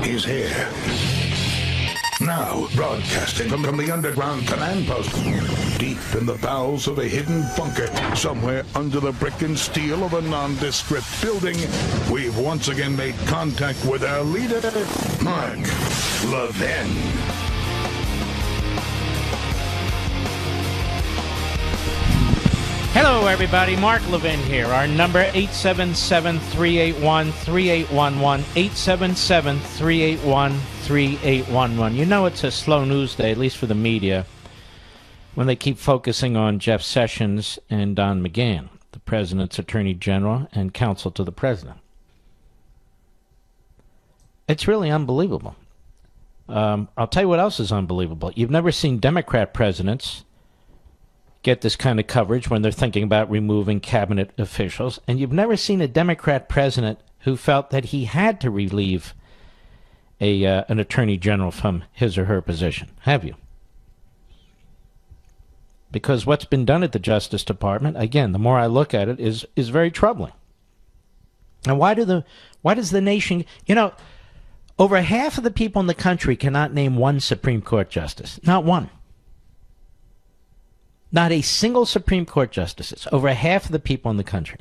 He's here. Now, broadcasting from the underground command post, deep in the bowels of a hidden bunker, somewhere under the brick and steel of a nondescript building, we've once again made contact with our leader, Mark Levin. Hello, everybody. Mark Levin here. Our number, 877-381-3811, 877-381-3811. You know it's a slow news day, at least for the media, when they keep focusing on Jeff Sessions and Don McGahn, the president's attorney general and counsel to the president. It's really unbelievable. I'll tell you what else is unbelievable. You've never seen Democrat presidents get this kind of coverage when they're thinking about removing cabinet officials, and you've never seen a Democrat president who felt that he had to relieve an attorney general from his or her position, have you? Because what's been done at the Justice Department, again, the more I look at it, is very troubling. And why does the nation, over half of the people in the country cannot name one Supreme Court justice, not one. Not a single Supreme Court justice. It's over half of the people in the country.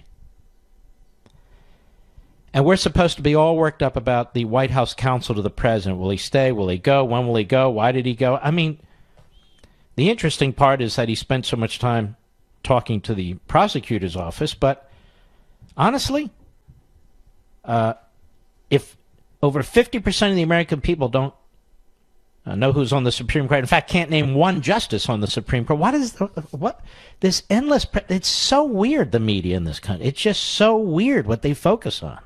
And we're supposed to be all worked up about the White House counsel to the president. Will he stay? Will he go? When will he go? Why did he go? I mean, the interesting part is that he spent so much time talking to the prosecutor's office, but honestly, if over 50% of the American people don't know who's on the Supreme Court, in fact, can't name one justice on the Supreme Court, what this endless, it's so weird, the media in this country. It's just so weird what they focus on.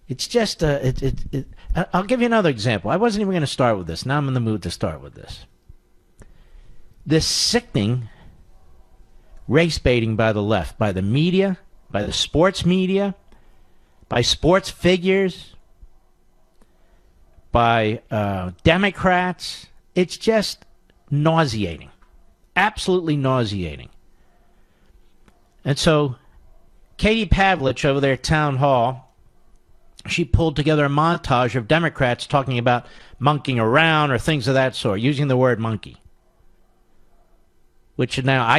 It's just, I'll give you another example. I wasn't even going to start with this. Now I'm in the mood to start with this. This sickening race baiting by the left, by the media, by the sports media, by sports figures, by Democrats. It's just nauseating. Absolutely nauseating. And so Katie Pavlich over there at Town Hall, she pulled together a montage of Democrats talking about monkeying around or things of that sort, using the word monkey. Which now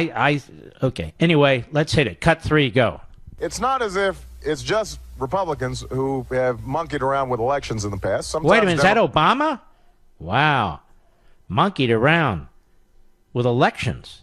okay. Anyway, let's hit it. Cut 3, go. It's not as if it's just Republicans who have monkeyed around with elections in the past. Sometimes wait a minute, is that Obama? Wow. Monkeyed around with elections.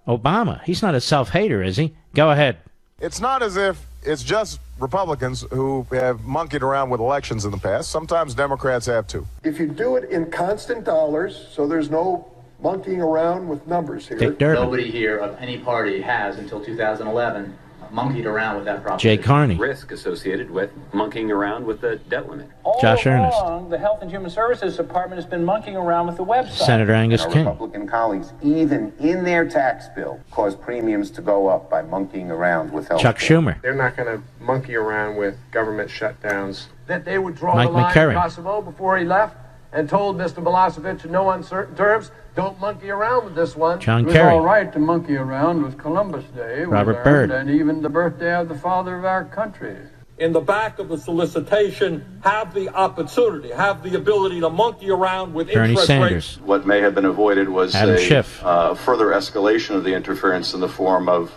Obama. He's not a self-hater, is he? Go ahead. It's not as if it's just Republicans who have monkeyed around with elections in the past. Sometimes Democrats have too. If you do it in constant dollars, so there's no monkeying around with numbers here. Nobody here of any party has until 2011 monkeyed around with that proposition. Jay Carney. Risk associated with monkeying around with the debt limit. Josh Earnest. The Health and Human Services Department has been monkeying around with the website. Senator Angus Our King. Republican colleagues, even in their tax bill, cause premiums to go up by monkeying around with health. Chuck Schumer. They're not going to monkey around with government shutdowns. That they would draw Mike the line McCarry. in Kosovo before he left and told Mr. Milosevic in no uncertain terms, don't monkey around with this one. John It was Kerry. all right to monkey around with Columbus Day. Robert Byrd. And even the birthday of the father of our country. In the back of the solicitation, have the opportunity, have the ability to monkey around with Bernie interest Sanders. rates. What may have been avoided was Adam Schiff. further escalation of the interference in the form of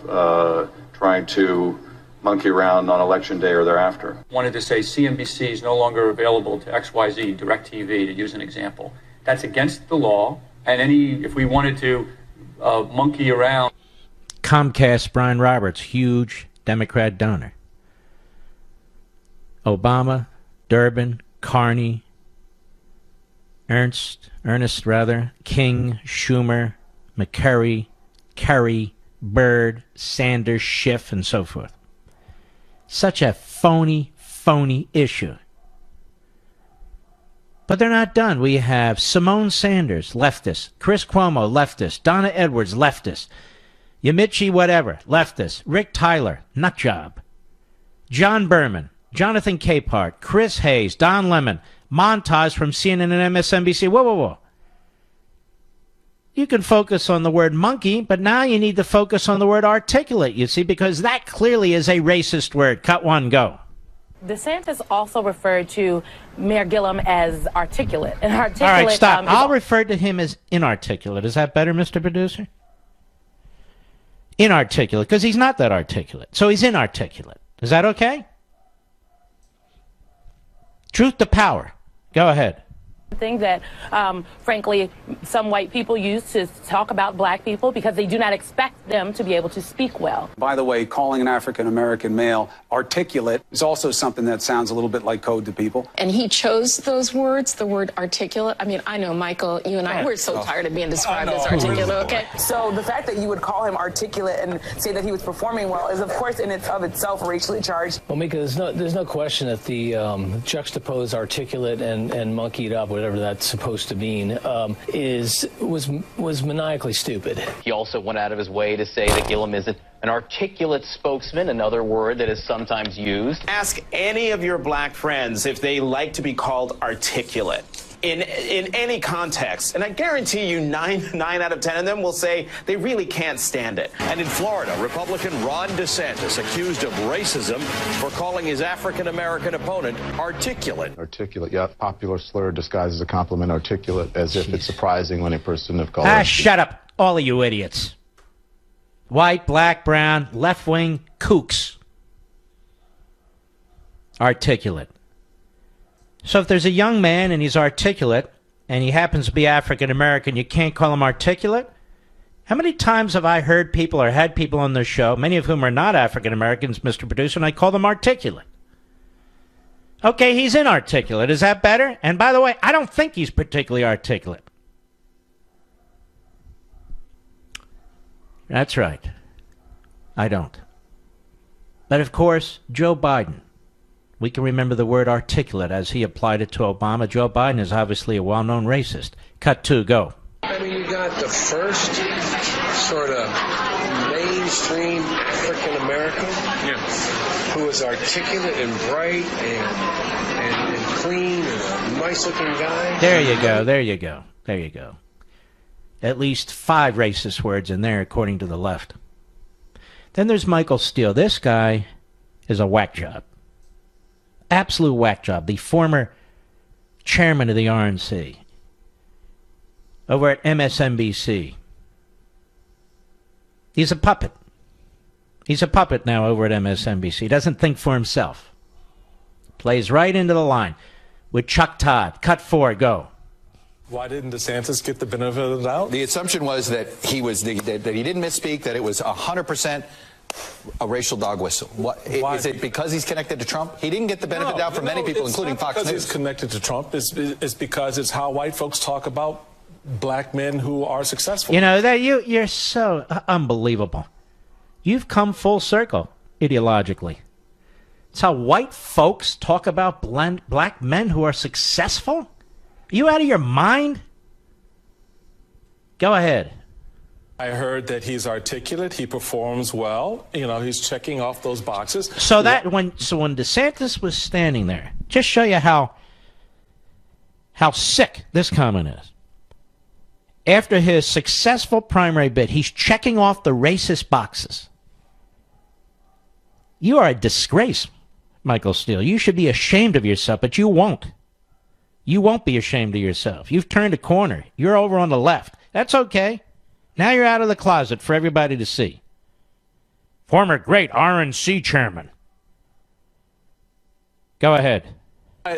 trying to monkey around on Election Day or thereafter. Wanted to say CNBC is no longer available to XYZ, DirecTV, to use an example. That's against the law. And if we wanted to monkey around. Comcast, Brian Roberts, huge Democrat donor. Obama, Durbin, Carney, Ernest, King, Schumer, McCurry, Kerry, Byrd, Sanders, Schiff, and so forth. Such a phony issue. But they're not done. We have Simone Sanders, leftist. Chris Cuomo, leftist. Donna Edwards, leftist. Yamiche whatever, leftist. Rick Tyler, nutjob. John Berman, Jonathan Capehart, Chris Hayes, Don Lemon, montage from CNN and MSNBC. Whoa. You can focus on the word monkey, but now you need to focus on the word articulate, you see, because that clearly is a racist word. Cut 1, go. DeSantis also referred to Mayor Gillum as articulate. And articulate. All right, stop. I'll refer to him as inarticulate. Is that better, Mr. Producer? Inarticulate, because he's not that articulate. So he's inarticulate. Is that okay? Truth to power. Go ahead. Thing that, frankly, some white people use to talk about black people because they do not expect them to be able to speak well. By the way, calling an African-American male articulate is also something that sounds a little bit like code to people. And he chose those words, the word articulate. I mean, I know, Michael, you and I, we're so tired of being described as articulate, okay? So the fact that you would call him articulate and say that he was performing well is, of course, in of itself racially charged. Well, Mika, there's no question that the juxtaposed articulate and monkeyed up, whatever that's supposed to mean, was maniacally stupid. He also went out of his way to say that Gillum isn't an articulate spokesman, another word that is sometimes used. Ask any of your black friends if they like to be called articulate in any context, and I guarantee you 9 out of 10 of them will say they really can't stand it. And in Florida, Republican Ron DeSantis accused of racism for calling his African-American opponent articulate. Articulate, yeah, popular slur disguised as a compliment, articulate, as if it's surprising when a person of color... Shut up, all of you idiots. White, black, brown, left-wing kooks. Articulate. So if there's a young man and he's articulate and he happens to be African American, you can't call him articulate? How many times have I heard people or had people on this show, many of whom are not African Americans, Mr. Producer, and I call them articulate? Okay, he's inarticulate. Is that better? And by the way, I don't think he's particularly articulate. That's right. I don't. But of course, Joe Biden. We can remember the word articulate as he applied it to Obama. Joe Biden is obviously a well-known racist. Cut 2, go. I mean, you got the first sort of mainstream African-American who is articulate and bright and clean and a nice-looking guy. There you go, there you go, there you go. At least 5 racist words in there, according to the left. Then there's Michael Steele. This guy is a whack job. Absolute whack job. The former chairman of the RNC over at MSNBC. He's a puppet. He's a puppet now over at MSNBC. He doesn't think for himself. Plays right into the line with Chuck Todd. Cut 4, go. Why didn't DeSantis get the benefit of the doubt? The assumption was that he was that he didn't misspeak, that it was 100% a racial dog whistle. Why? Is it because he's connected to Trump? He didn't get the benefit of the doubt from many people, including Fox News. Because he's connected to Trump. It's because it's how white folks talk about black men who are successful. You know, that you're so unbelievable. You've come full circle ideologically. It's how white folks talk about black men who are successful? Are you out of your mind? Go ahead. I heard that he's articulate, he performs well, you know, he's checking off those boxes. So when DeSantis was standing there, just show you how sick this comment is. After his successful primary bid, he's checking off the racist boxes. You are a disgrace, Michael Steele. You should be ashamed of yourself, but you won't. You won't be ashamed of yourself. You've turned a corner. You're over on the left. That's okay. Now you're out of the closet for everybody to see. Former great RNC chairman. Go ahead.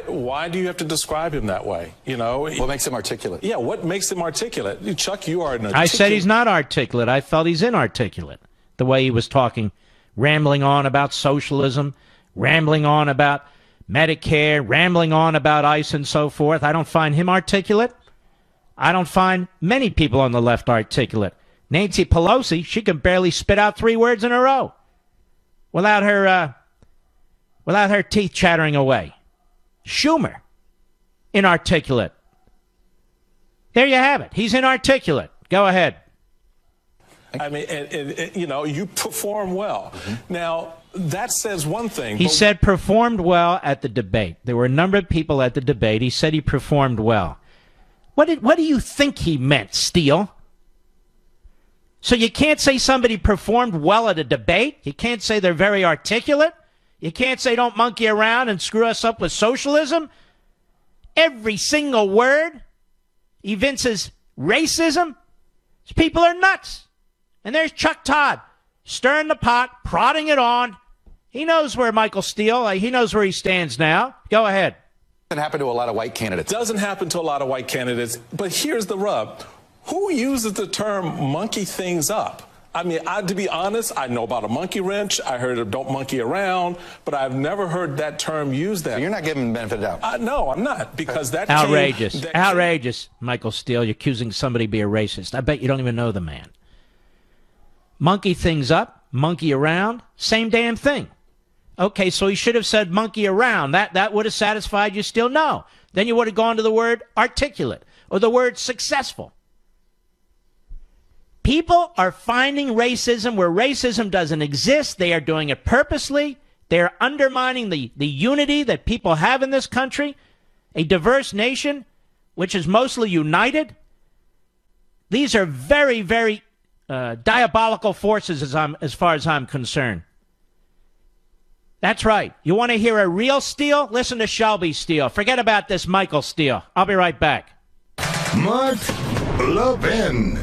Why do you have to describe him that way? You know, what makes him articulate? Yeah, what makes him articulate? Chuck, you are an articulate. I said he's not articulate. I felt he's inarticulate. The way he was talking, rambling on about socialism, rambling on about Medicare, rambling on about ICE and so forth. I don't find him articulate. I don't find many people on the left articulate. Nancy Pelosi, she can barely spit out 3 words in a row without her teeth chattering away. Schumer, inarticulate. There you have it. He's inarticulate. Go ahead. I mean, and you know, you perform well. Mm-hmm. Now, that says one thing. He said performed well at the debate. There were a number of people at the debate. He said he performed well. What do you think he meant, Steele? So you can't say somebody performed well at a debate? You can't say they're very articulate? You can't say don't monkey around and screw us up with socialism. Every single word evinces racism. These people are nuts. And there's Chuck Todd stirring the pot, prodding it on. He knows where Michael Steele, he knows where he stands now. Go ahead. Doesn't happen to a lot of white candidates. Doesn't happen to a lot of white candidates. But here's the rub. Who uses the term monkey things up? I mean, to be honest, I know about a monkey wrench. I heard of don't monkey around, but I've never heard that term used that. So you're not giving the benefit of doubt. No, I'm not, because that outrageous. Outrageous, Michael Steele. You're accusing somebody of being a racist. I bet you don't even know the man. Monkey things up, monkey around, same damn thing. Okay, so he should have said monkey around. That would have satisfied you still? No. Then you would have gone to the word articulate or the word successful. People are finding racism where racism doesn't exist. They are doing it purposely. They are undermining the unity that people have in this country, a diverse nation which is mostly united. These are very, very diabolical forces as far as I'm concerned. That's right. You want to hear a real Steele? Listen to Shelby Steele. Forget about this Michael Steele. I'll be right back. Mark Levin.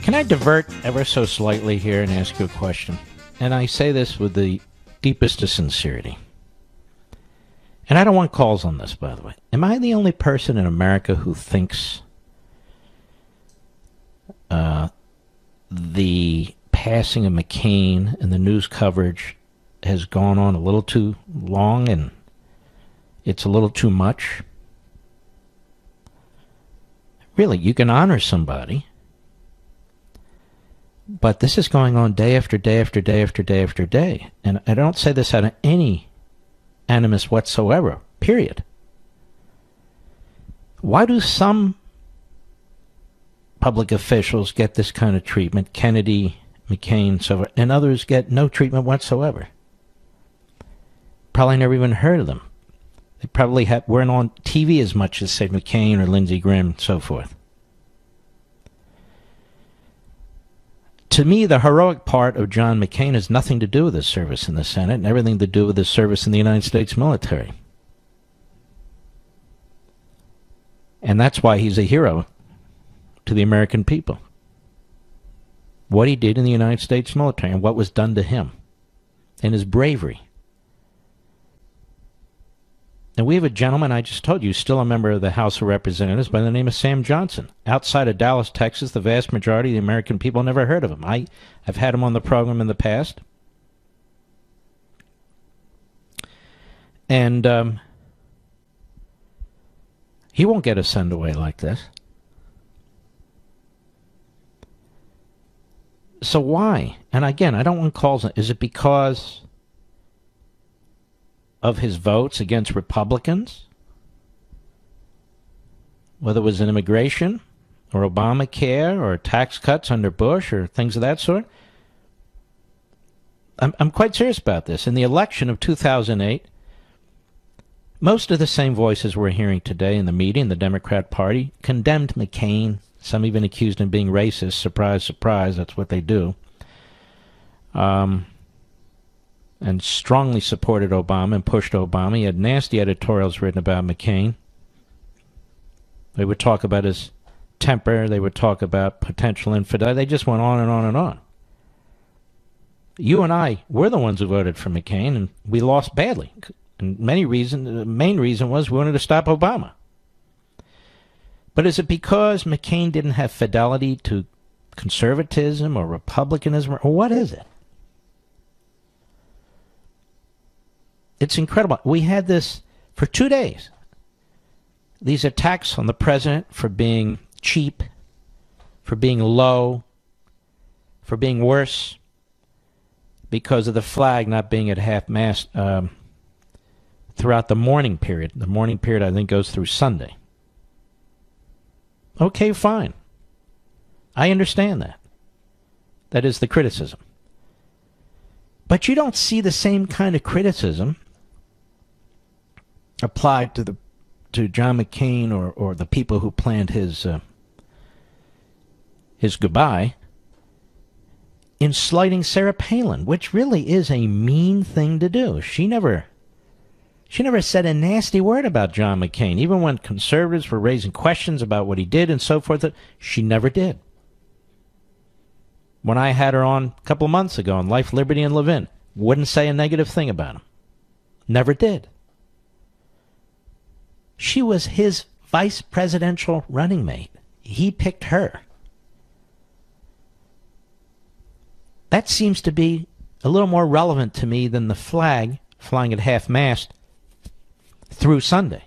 Can I divert ever so slightly here and ask you a question? And I say this with the deepest of sincerity. And I don't want calls on this, by the way. Am I the only person in America who thinks the passing of McCain and the news coverage has gone on a little too long and it's a little too much? Really, you can honor somebody, but this is going on day after day after day after day after day. And I don't say this out of any animus whatsoever, period. Why do some public officials get this kind of treatment, Kennedy, McCain, so forth, and others get no treatment whatsoever? Probably never even heard of them. They probably weren't on TV as much as, say, McCain or Lindsey Graham and so forth. To me, the heroic part of John McCain has nothing to do with his service in the Senate and everything to do with his service in the United States military. And that's why he's a hero to the American people. What he did in the United States military and what was done to him and his bravery. And we have a gentleman, I just told you, still a member of the House of Representatives by the name of Sam Johnson. Outside of Dallas, Texas, the vast majority of the American people never heard of him. I've had him on the program in the past. And he won't get a send away like this. So why? And again, I don't want calls. Is it because of his votes against Republicans? Whether it was in immigration or Obamacare or tax cuts under Bush or things of that sort? I'm quite serious about this. In the election of 2008, most of the same voices we're hearing today in the media in the Democrat Party condemned McCain. Some even accused him of being racist. Surprise, surprise, that's what they do. And strongly supported Obama and pushed Obama. He had nasty editorials written about McCain. They would talk about his temper. They would talk about potential infidelity. They just went on and on and on. You and I were the ones who voted for McCain, and we lost badly. And the main reason was we wanted to stop Obama. But is it because McCain didn't have fidelity to conservatism or republicanism, or what is it? It's incredible. We had this for 2 days. These attacks on the president for being cheap, for being low, for being worse, because of the flag not being at half-mast throughout the mourning period. The mourning period, I think, goes through Sunday. Okay, fine. I understand that. That is the criticism. But you don't see the same kind of criticism applied to John McCain or the people who planned his goodbye in slighting Sarah Palin, which really is a mean thing to do. She never said a nasty word about John McCain, even when conservatives were raising questions about what he did and so forth. She never did. When I had her on a couple of months ago on Life, Liberty, and Levin, wouldn't say a negative thing about him. Never did. She was his vice presidential running mate. He picked her. That seems to be a little more relevant to me than the flag flying at half-mast through Sunday.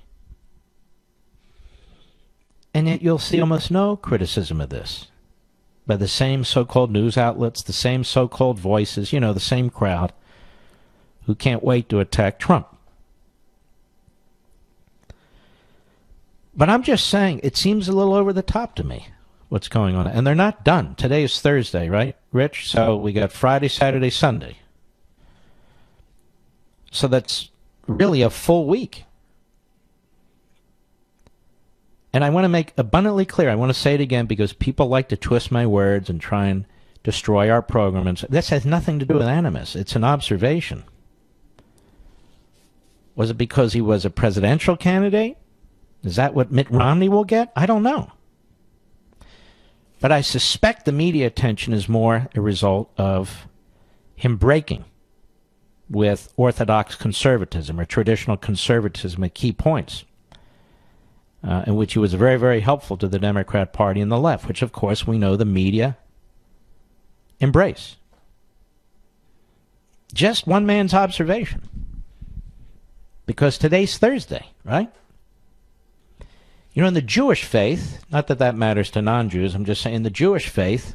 And yet you'll see almost no criticism of this by the same so-called news outlets, the same so-called voices, you know, the same crowd who can't wait to attack Trump. But I'm just saying, it seems a little over the top to me, what's going on. And they're not done. Today is Thursday, right, Rich? So we got Friday, Saturday, Sunday. So that's really a full week. And I want to make abundantly clear, I want to say it again because people like to twist my words and try and destroy our program. And this has nothing to do with animus. It's an observation. Was it because he was a presidential candidate? Is that what Mitt Romney will get? I don't know. But I suspect the media attention is more a result of him breaking with orthodox conservatism or traditional conservatism at key points, in which he was very, very helpful to the Democrat Party and the left, which, of course, we know the media embrace. Just one man's observation. Because today's Thursday, right? You know, in the Jewish faith, not that that matters to non-Jews, I'm just saying the Jewish faith,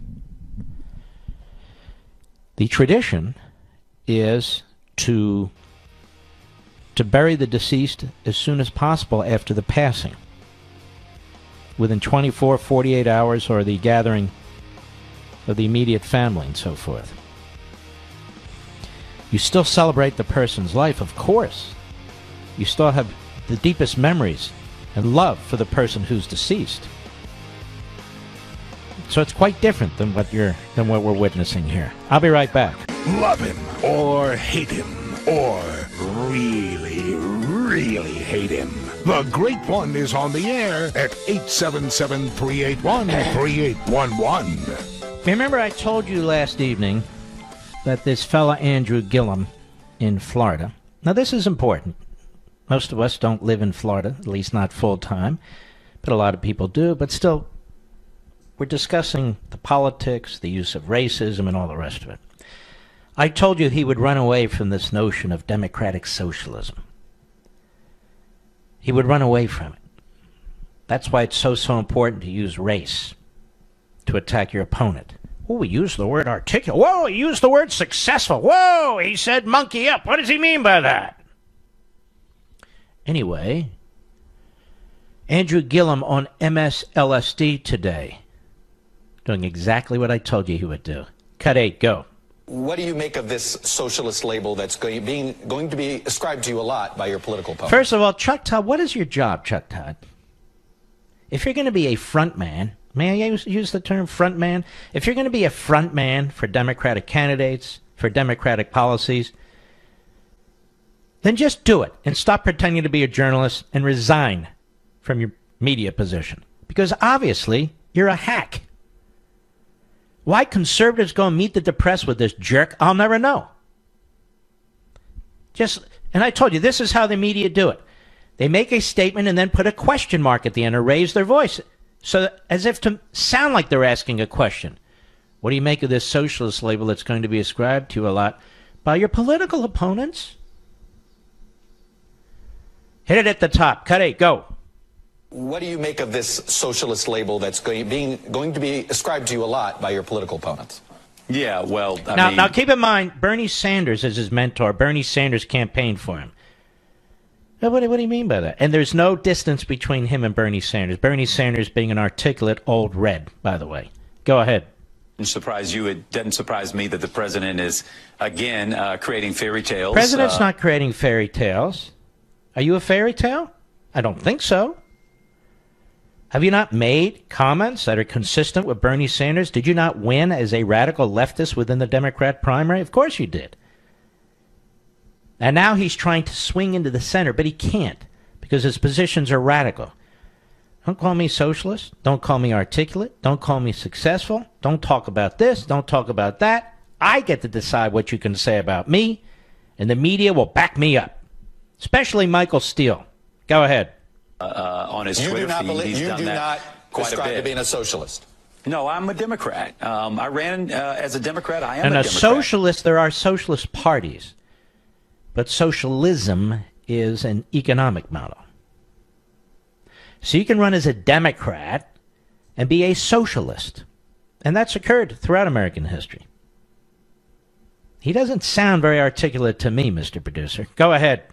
the tradition is to bury the deceased as soon as possible after the passing, within 24, 48 hours, or the gathering of the immediate family and so forth. You still celebrate the person's life, of course. You still have the deepest memories and love for the person who's deceased. So it's quite different than what we're witnessing here. I'll be right back. Love him or hate him, or really, really hate him. The Great One is on the air at 877-381-3811. Remember I told you last evening that this fella Andrew Gillum in Florida. Now this is important. Most of us don't live in Florida, at least not full-time, but a lot of people do. But still, we're discussing the politics, the use of racism, and all the rest of it. I told you he would run away from this notion of democratic socialism. He would run away from it. That's why it's so important to use race to attack your opponent. Oh, we use the word articulate. Whoa, he used the word successful. Whoa, he said monkey up. What does he mean by that? Anyway, Andrew Gillum on MSLSD today, doing exactly what I told you he would do. Cut 8, go. What do you make of this socialist label that's going to be ascribed to you a lot by your political opponents? First of all, Chuck Todd, what is your job, Chuck Todd? If you're going to be a front man, may I use the term front man? If you're going to be a front man for Democratic candidates, for Democratic policies, then just do it and stop pretending to be a journalist and resign from your media position. Because obviously, you're a hack. Why conservatives go and meet the press with this jerk, I'll never know. And I told you, this is how the media do it. They make a statement and then put a question mark at the end or raise their voice, so as if to sound like they're asking a question. What do you make of this socialist label that's going to be ascribed to you a lot by your political opponents? Hit it at the top. Cut 8, go. What do you make of this socialist label that's going to be ascribed to you a lot by your political opponents? Yeah, well, Now keep in mind, Bernie Sanders is his mentor. Bernie Sanders campaigned for him. What do you mean by that? And there's no distance between him and Bernie Sanders. Bernie Sanders being an articulate old red, by the way. Go ahead. Didn't surprise you. It doesn't surprise me that the president is, again, creating fairy tales. President's not creating fairy tales. Are you a fairy tale? I don't think so. Have you not made comments that are consistent with Bernie Sanders? Did you not win as a radical leftist within the Democrat primary? Of course you did. And now he's trying to swing into the center, but he can't because his positions are radical. Don't call me socialist. Don't call me articulate. Don't call me successful. Don't talk about this. Don't talk about that. I get to decide what you can say about me, and the media will back me up, especially Michael Steele. Go ahead. On his You Twitter do not feed, believe, he's you done do that not quite a describe to bit. being a socialist. No, I'm a Democrat. I ran as a Democrat. I am And a a Democrat. socialist, there are socialist parties, but socialism is an economic model. So you can run as a Democrat and be a socialist. And that's occurred throughout American history. He doesn't sound very articulate to me, Mr. Producer. Go ahead.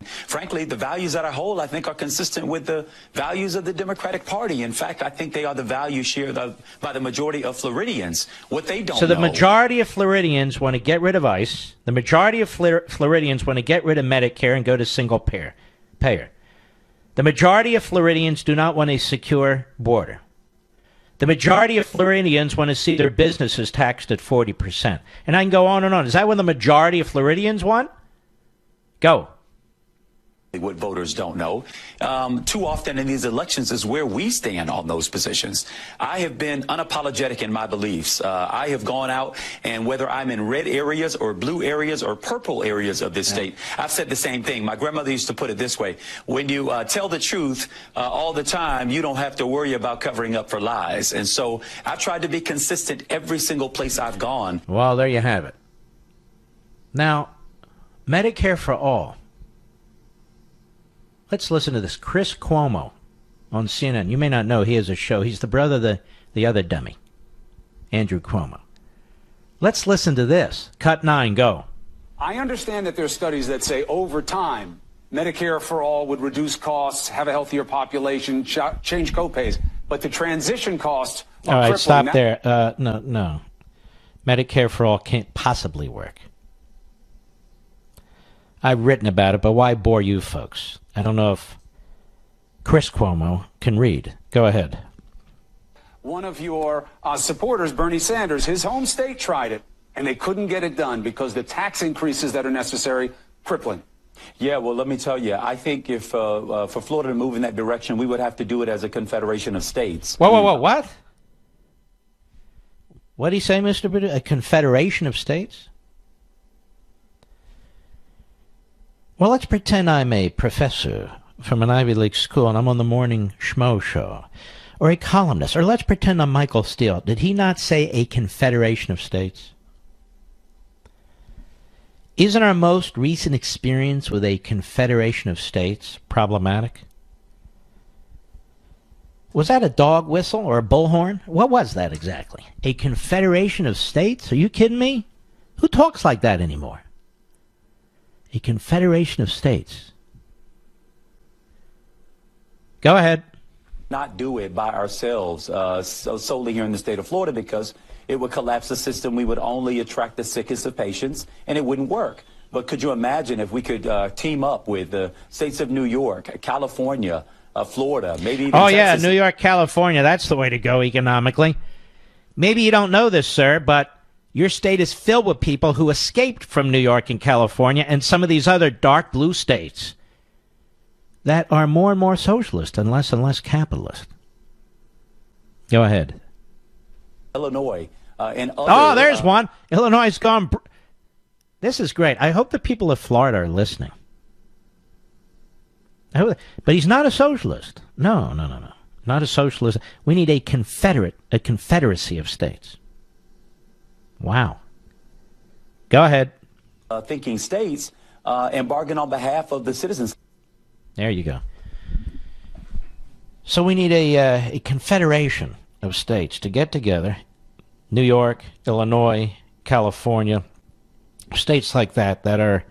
Frankly, the values that I hold, I think, are consistent with the values of the Democratic Party. In fact, I think they are the values shared by the majority of Floridians. What they don't So the know. majority of Floridians want to get rid of ICE. The majority of Floridians want to get rid of Medicare and go to single payer. The majority of Floridians do not want a secure border. The majority of Floridians want to see their businesses taxed at 40%. And I can go on and on. Is that what the majority of Floridians want? Go. What voters don't know. Too often in these elections is where we stand on those positions. I have been unapologetic in my beliefs. I have gone out, and whether I'm in red areas or blue areas or purple areas of this state, I've said the same thing. My grandmother used to put it this way: when you tell the truth all the time, you don't have to worry about covering up for lies. And so I've tried to be consistent every single place I've gone. Well, there you have it. Now, Medicare for all. Let's listen to this. Chris Cuomo on CNN. You may not know he has a show. He's the brother of the other dummy, Andrew Cuomo. Let's listen to this. Cut 9, go. I understand that there are studies that say over time, Medicare for all would reduce costs, have a healthier population, change copays. But the transition costs are All right, crippling. stop there. No. Medicare for all can't possibly work. I've written about it, but why bore you folks? I don't know if Chris Cuomo can read. Go ahead. One of your supporters, Bernie Sanders, his home state tried it, and they couldn't get it done because the tax increases that are necessary, crippling. Yeah, well, let me tell you, I think if for Florida to move in that direction, we would have to do it as a confederation of states. Whoa, what? What did he say, Mr. Bidder? A confederation of states? Well, let's pretend I'm a professor from an Ivy League school and I'm on the morning schmo show, or a columnist, or let's pretend I'm Michael Steele. Did he not say a confederation of states? Isn't our most recent experience with a confederation of states problematic? Was that a dog whistle or a bullhorn? What was that exactly? A confederation of states? Are you kidding me? Who talks like that anymore? A confederation of states. Go ahead. Not do it by ourselves solely here in the state of Florida, because it would collapse the system. We would only attract the sickest of patients, and it wouldn't work. But could you imagine if we could team up with the states of New York, California, Florida, maybe even Texas? New York, California. That's the way to go economically. Maybe you don't know this, sir, but your state is filled with people who escaped from New York and California and some of these other dark blue states that are more and more socialist and less capitalist. Go ahead. Illinois and other... there's one. Illinois has gone... This is great. I hope the people of Florida are listening. But he's not a socialist. No. Not a socialist. We need a confederacy of states. Wow. Go ahead. Thinking states and bargain on behalf of the citizens. There you go. So we need a confederation of states to get together. New York, Illinois, California, states like that are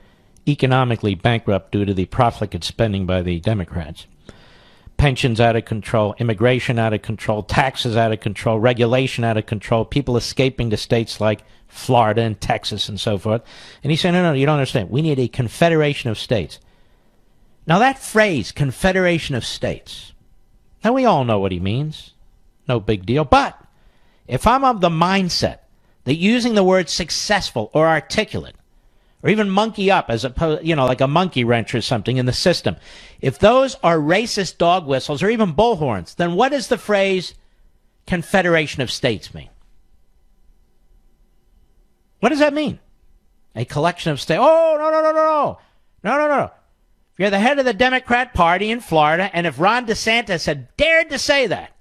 economically bankrupt due to the profligate spending by the Democrats. Pensions out of control, immigration out of control, taxes out of control, regulation out of control, people escaping to states like Florida and Texas and so forth. And he said, no, you don't understand. We need a confederation of states. Now that phrase, confederation of states, Now, we all know what he means. No big deal. But if I'm of the mindset that using the word successful or articulate or even monkey up as opposed, like a monkey wrench or something in the system, if those are racist dog whistles or even bullhorns, then what does the phrase Confederation of States mean? What does that mean? A collection of states. Oh, no. If you're the head of the Democrat Party in Florida, and if Ron DeSantis had dared to say that,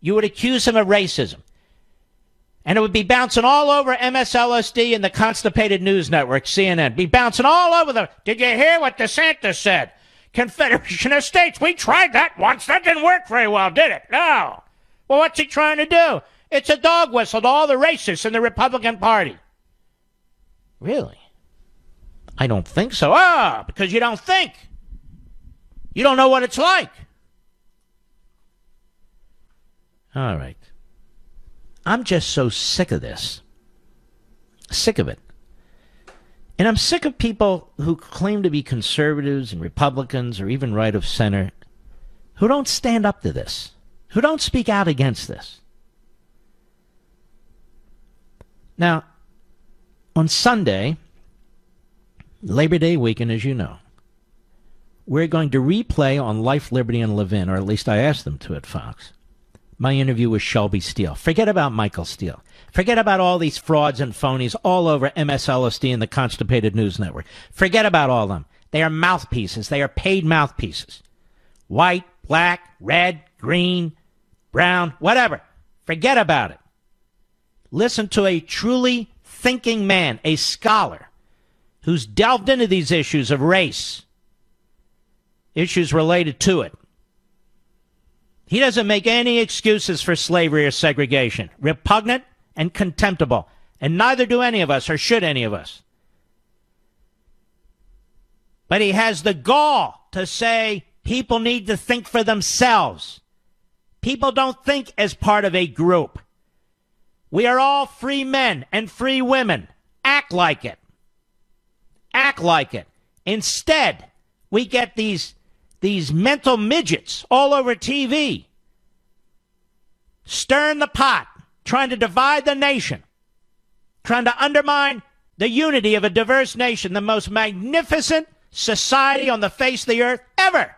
you would accuse him of racism. And it would be bouncing all over MSLSD and the Constipated News Network, CNN. Be bouncing all over them. Did you hear what DeSantis said? Confederation of States. We tried that once. That didn't work very well, did it? No. Well, what's he trying to do? It's a dog whistle to all the racists in the Republican Party. Really? I don't think so. Because you don't think. You don't know what it's like. All right. I'm just so sick of this. Sick of it. And I'm sick of people who claim to be conservatives and Republicans or even right of center who don't stand up to this, who don't speak out against this. Now, on Sunday, Labor Day weekend, as you know, we're going to replay on Life, Liberty, and Levin, or at least I asked them to at Fox, my interview with Shelby Steele. Forget about Michael Steele. Forget about all these frauds and phonies all over MSLSD and the Constipated News Network. Forget about all of them. They are mouthpieces. They are paid mouthpieces. White, black, red, green, brown, whatever. Forget about it. Listen to a truly thinking man, a scholar, who's delved into these issues of race, issues related to it. He doesn't make any excuses for slavery or segregation. Repugnant and contemptible. And neither do any of us, or should any of us. But he has the gall to say people need to think for themselves. People don't think as part of a group. We are all free men and free women. Act like it. Act like it. Instead, we get these mental midgets all over TV stirring the pot, trying to divide the nation, trying to undermine the unity of a diverse nation, the most magnificent society on the face of the earth ever,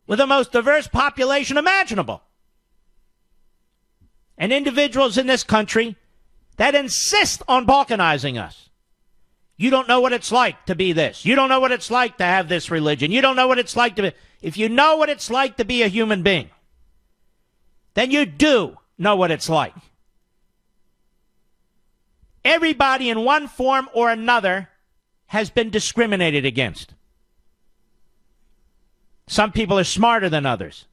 with the most diverse population imaginable. And individuals in this country that insist on balkanizing us. You don't know what it's like to be this. You don't know what it's like to have this religion. You don't know what it's like to be. If you know what it's like to be a human being, then you do know what it's like. Everybody in one form or another has been discriminated against. Some people are smarter than others.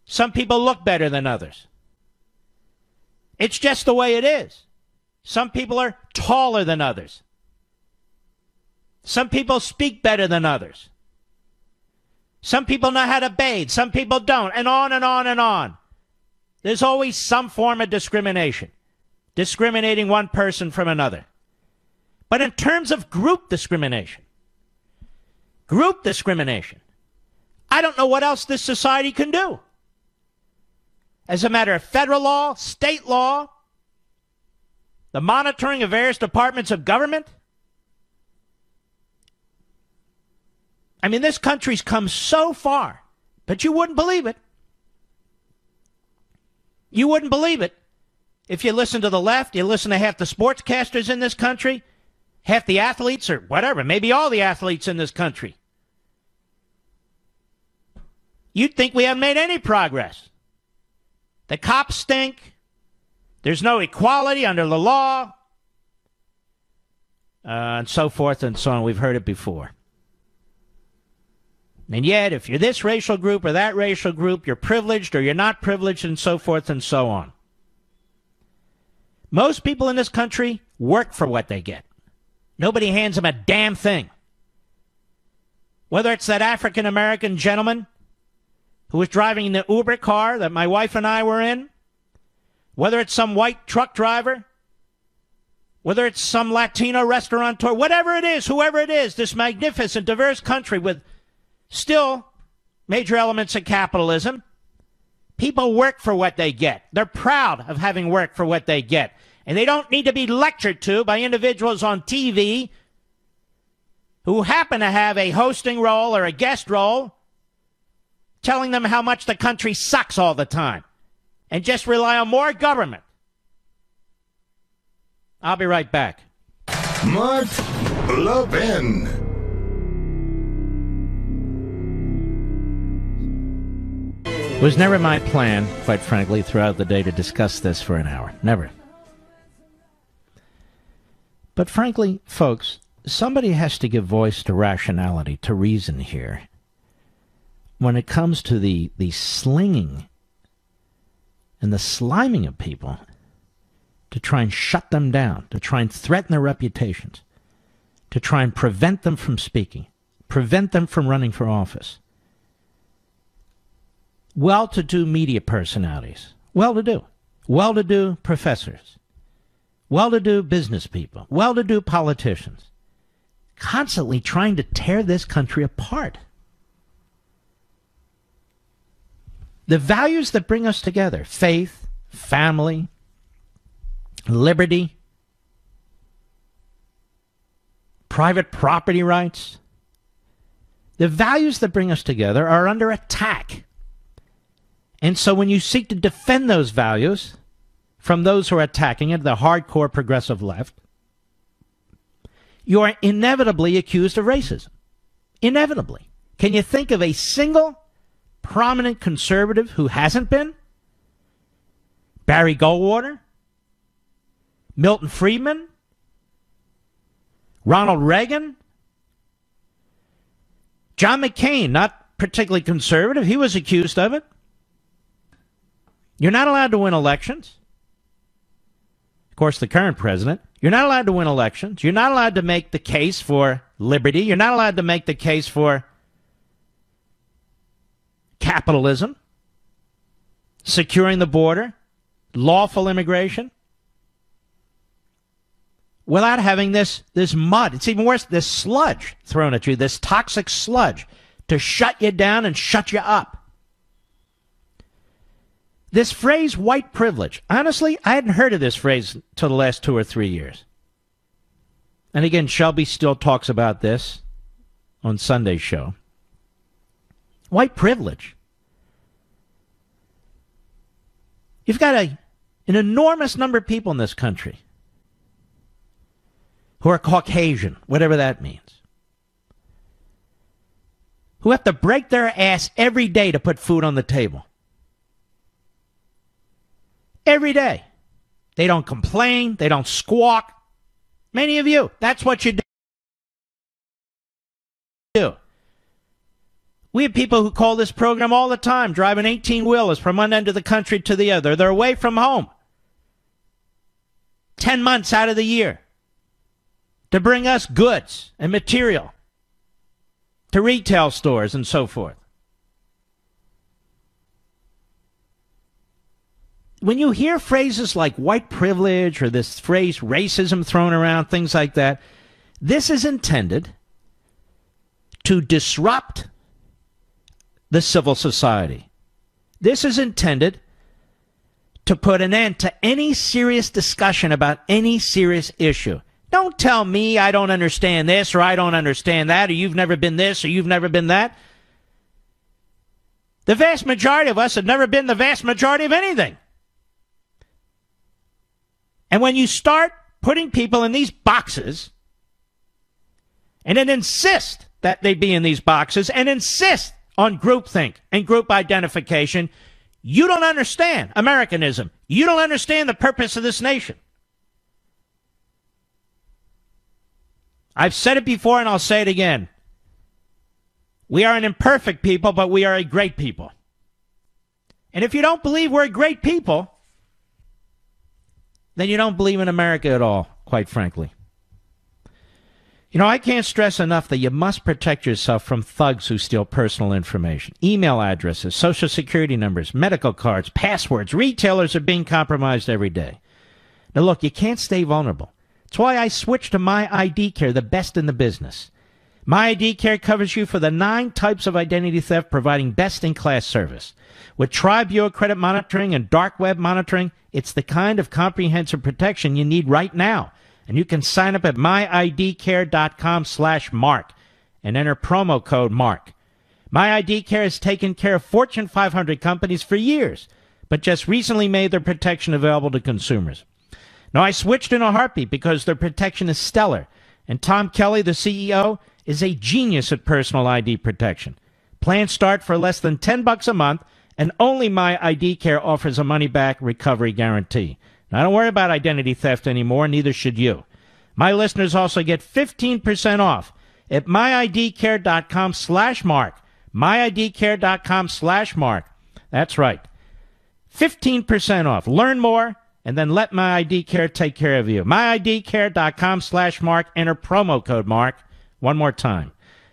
Some people look better than others. It's just the way it is. Some people are taller than others. Some people speak better than others. Some people know how to bathe. Some people don't. And on and on and on. There's always some form of discrimination. Discriminating one person from another. But in terms of group discrimination, I don't know what else this society can do. As a matter of federal law, state law, the monitoring of various departments of government. I mean, this country's come so far, but you wouldn't believe it. You wouldn't believe it. If you listen to the left, you listen to half the sportscasters in this country, half the athletes, or whatever, maybe all the athletes in this country. You'd think we haven't made any progress. The cops stink. There's no equality under the law. And so forth and so on. We've heard it before. And yet, if you're this racial group or that racial group, you're privileged or you're not privileged, and so forth and so on. Most people in this country work for what they get. Nobody hands them a damn thing. Whether it's that African-American gentleman who was driving the Uber car that my wife and I were in, whether it's some white truck driver, whether it's some Latino restaurateur, whatever it is, whoever it is, this magnificent, diverse country with still major elements of capitalism. People work for what they get. They're proud of having worked for what they get. And they don't need to be lectured to by individuals on TV who happen to have a hosting role or a guest role telling them how much the country sucks all the time and just rely on more government. I'll be right back. Mark Levin. It was never my plan, quite frankly, throughout the day to discuss this for an hour. Never. But frankly, folks, somebody has to give voice to rationality, to reason here. When it comes to the slinging and the sliming of people to try and shut them down, to try and threaten their reputations, to try and prevent them from speaking, prevent them from running for office. Well-to-do media personalities, well-to-do professors, well-to-do business people, well-to-do politicians, constantly trying to tear this country apart. The values that bring us together, faith, family, liberty, private property rights, the values that bring us together are under attack. And so when you seek to defend those values from those who are attacking it, the hardcore progressive left, you are inevitably accused of racism. Inevitably. Can you think of a single prominent conservative who hasn't been? Barry Goldwater? Milton Friedman? Ronald Reagan? John McCain, not particularly conservative. He was accused of it. You're not allowed to win elections. Of course, the current president. You're not allowed to win elections. You're not allowed to make the case for liberty. You're not allowed to make the case for capitalism, securing the border, lawful immigration, without having this mud. It's even worse, this sludge thrown at you, this toxic sludge to shut you down and shut you up. This phrase, white privilege, honestly, I hadn't heard of this phrase until the last 2 or 3 years. And again, Shelby still talks about this on Sunday's show. White privilege. You've got an enormous number of people in this country who are Caucasian, whatever that means, who have to break their ass every day to put food on the table. Every day. They don't complain. They don't squawk. Many of you, that's what you do. We have people who call this program all the time, driving 18-wheelers from one end of the country to the other. They're away from home 10 months out of the year to bring us goods and material to retail stores and so forth. When you hear phrases like white privilege or this phrase racism thrown around, things like that, this is intended to disrupt the civil society. This is intended to put an end to any serious discussion about any serious issue. Don't tell me I don't understand this or I don't understand that or you've never been this or you've never been that. The vast majority of us have never been the vast majority of anything. And when you start putting people in these boxes and then insist that they be in these boxes and insist on groupthink and group identification, you don't understand Americanism. You don't understand the purpose of this nation. I've said it before and I'll say it again. We are an imperfect people, but we are a great people. And if you don't believe we're a great people, then you don't believe in America at all, quite frankly. You know, I can't stress enough that you must protect yourself from thugs who steal personal information. Email addresses, social security numbers, medical cards, passwords. Retailers are being compromised every day. Now, look, you can't stay vulnerable. That's why I switched to my ID Care, the best in the business. My ID Care covers you for the 9 types of identity theft, providing best-in-class service. With Tri-Bureau credit monitoring and dark web monitoring, it's the kind of comprehensive protection you need right now. And you can sign up at myidcare.com/mark and enter promo code MARK. My ID Care has taken care of Fortune 500 companies for years, but just recently made their protection available to consumers. Now, I switched in a heartbeat because their protection is stellar, and Tom Kelly, the CEO, is a genius at personal ID protection. Plans start for less than $10 a month, and only My ID Care offers a money-back recovery guarantee. Now, don't worry about identity theft anymore, neither should you. My listeners also get 15% off at myidcare.com/mark. myidcare.com/mark. That's right. 15% off. Learn more, and then let My ID Care take care of you. myidcare.com/mark. Enter promo code MARK. One more time.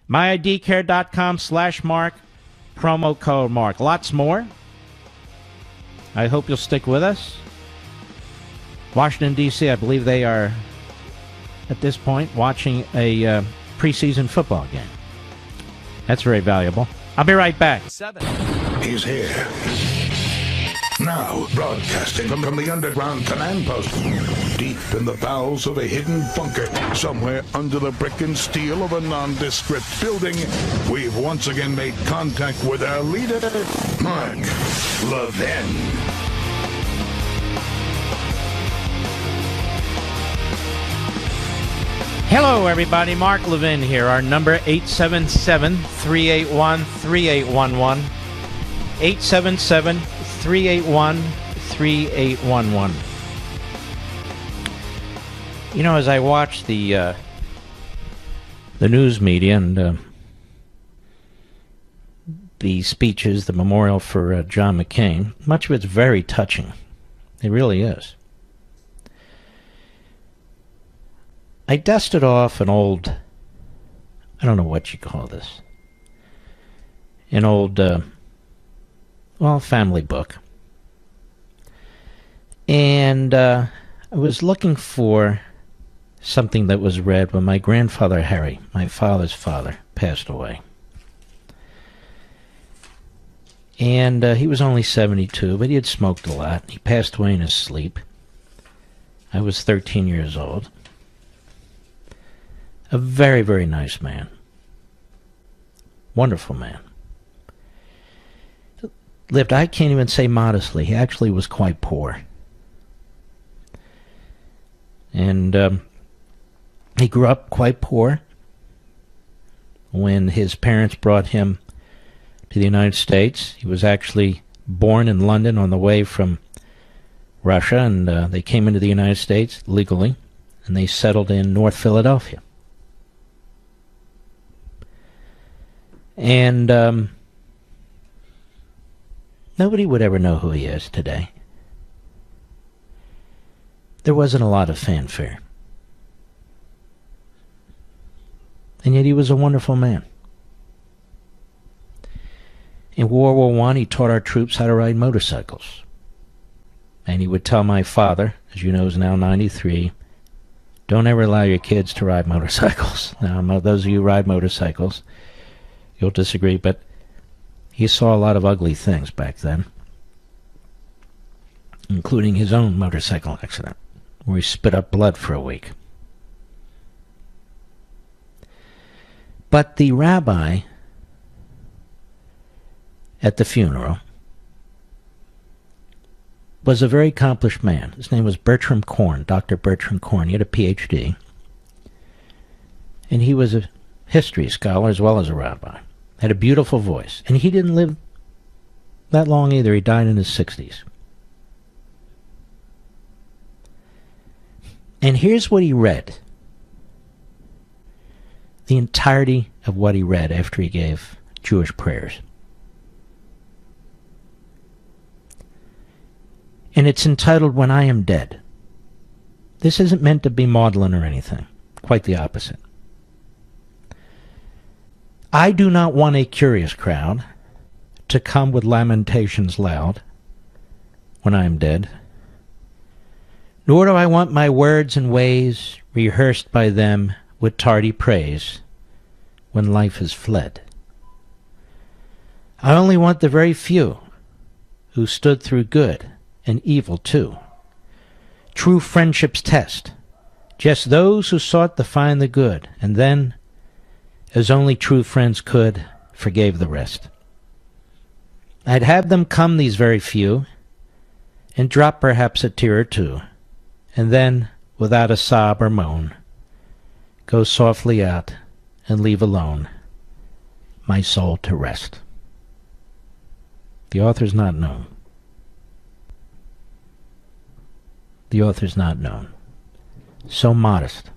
myidcare.com/mark. Promo code MARK. Lots more. I hope you'll stick with us. Washington, D.C., I believe they are, at this point, watching a preseason football game. That's very valuable. I'll be right back. He's here. Now, broadcasting from the underground command post, deep in the bowels of a hidden bunker, somewhere under the brick and steel of a nondescript building, we've once again made contact with our leader, Mark Levin. Hello, everybody. Mark Levin here. Our number, 877-381-3811. 877-381-3811. You know, as I watch the news media and the speeches, the memorial for John McCain, much of it's very touching. It really is. I dusted off an old, I don't know what you call this, an old, family book. And I was looking for something that was read when my grandfather Harry, my father's father, passed away. And he was only 72, but he had smoked a lot. He passed away in his sleep. I was 13 years old. A very, very nice man. Wonderful man. Lived, I can't even say modestly, he actually was quite poor. And he grew up quite poor when his parents brought him to the United States. He was actually born in London on the way from Russia, and they came into the United States legally, and they settled in North Philadelphia. And nobody would ever know who he is today. There wasn't a lot of fanfare. And yet he was a wonderful man. In World War I, he taught our troops how to ride motorcycles. And he would tell my father, as you know is now 93, don't ever allow your kids to ride motorcycles. Now, those of you who ride motorcycles, you'll disagree, but he saw a lot of ugly things back then, including his own motorcycle accident, where he spit up blood for a week. But the rabbi at the funeral was a very accomplished man. His name was Bertram Korn, Dr. Bertram Korn. He had a PhD, and he was a history scholar as well as a rabbi. Had a beautiful voice. And he didn't live that long either. He died in his 60s. And here's what he read. The entirety of what he read after he gave Jewish prayers. And it's entitled, When I Am Dead. This isn't meant to be maudlin or anything. Quite the opposite. I do not want a curious crowd to come with lamentations loud when I am dead, nor do I want my words and ways rehearsed by them with tardy praise when life has fled. I only want the very few who stood through good and evil too. True friendship's test, just those who sought to find the good, and then, as only true friends could, forgave the rest. I'd have them come, these very few, and drop perhaps a tear or two, and then, without a sob or moan, go softly out and leave alone my soul to rest. The author's not known. The author's not known. So modest.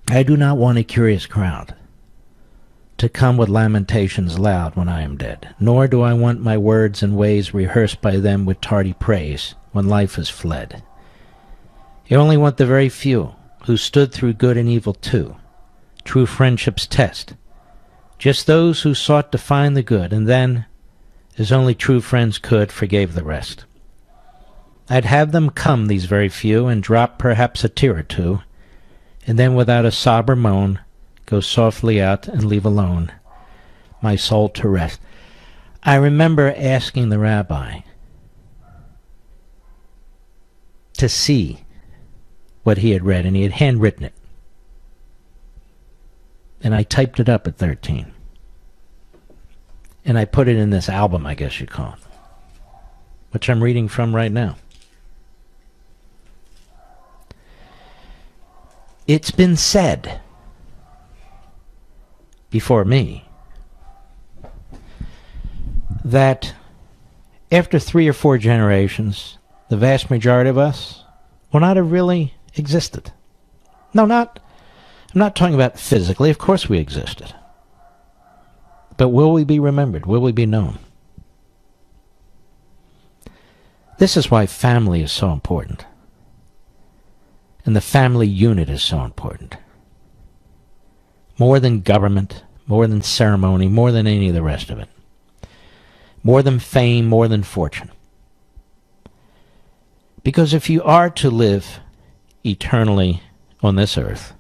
I do not want a curious crowd to come with lamentations loud when I am dead, nor do I want my words and ways rehearsed by them with tardy praise when life has fled. I only want the very few who stood through good and evil too, true friendship's test, just those who sought to find the good, and then, as only true friends could, forgave the rest. I'd have them come, these very few, and drop perhaps a tear or two, and then without a sob or moan, go softly out and leave alone my soul to rest. I remember asking the rabbi to see what he had read, and he had handwritten it. And I typed it up at 13. And I put it in this album, I guess you'd call it, which I'm reading from right now. It's been said before me that after 3 or 4 generations, the vast majority of us will not have really existed. No, I'm not talking about physically. Of course we existed. But will we be remembered? Will we be known? This is why family is so important. And the family unit is so important. More than government, more than ceremony, more than any of the rest of it. More than fame, more than fortune. Because if you are to live eternally on this earth,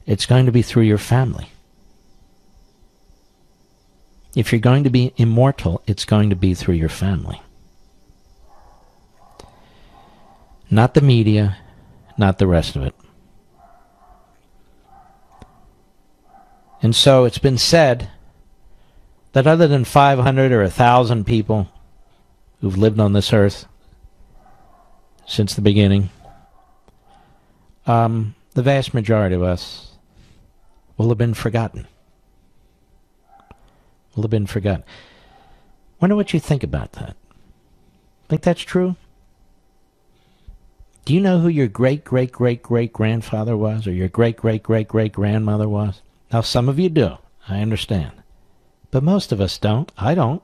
it's going to be through your family. If you're going to be immortal, it's going to be through your family. Not the media, not the rest of it. And so it's been said that other than 500 or 1,000 people who've lived on this earth since the beginning, the vast majority of us will have been forgotten. Will have been forgotten. Wonder what you think about that. Think that's true? Do you know who your great-great-great-great-grandfather was, or your great-great-great-great-grandmother was? Now, some of you do. I understand. But most of us don't. I don't.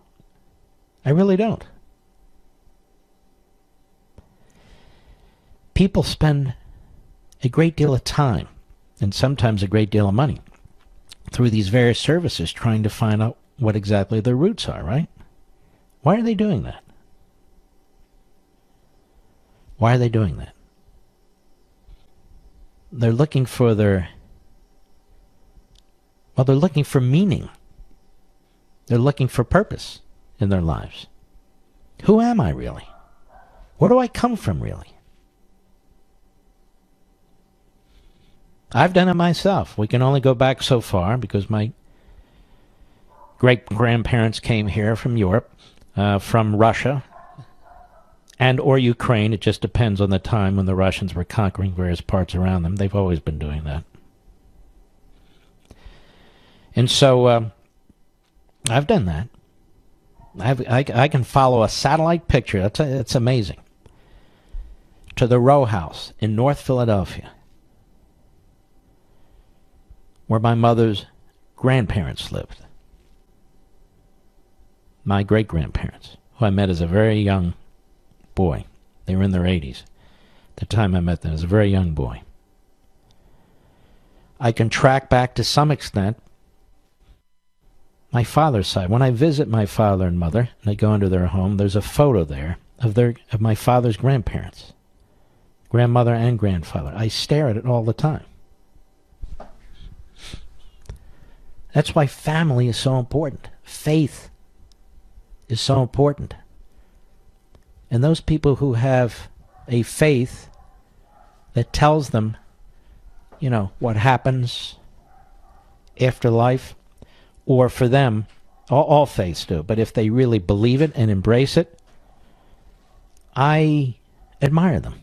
I really don't. People spend a great deal of time, and sometimes a great deal of money, through these various services trying to find out what exactly their roots are, right? Why are they doing that? Why are they doing that? They're looking for they're looking for meaning. They're looking for purpose in their lives. Who am I really? Where do I come from really? I've done it myself. We can only go back so far because my great-grandparents came here from Europe, from Russia, and or Ukraine. It just depends on the time when the Russians were conquering various parts around them. They've always been doing that. And so I've done that. I can follow a satellite picture. That's amazing. To the row house in North Philadelphia, where my mother's grandparents lived. My great-grandparents, who I met as a very young boy. They were in their 80s. At the time I met them, as a very young boy. I can track back to some extent my father's side. When I visit my father and mother, and I go into their home, there's a photo there of my father's grandparents. grandmother and grandfather. I stare at it all the time. That's why family is so important. Faith is so important. And those people who have a faith that tells them, you know, what happens after life, or for them, all faiths do, but if they really believe it and embrace it, I admire them.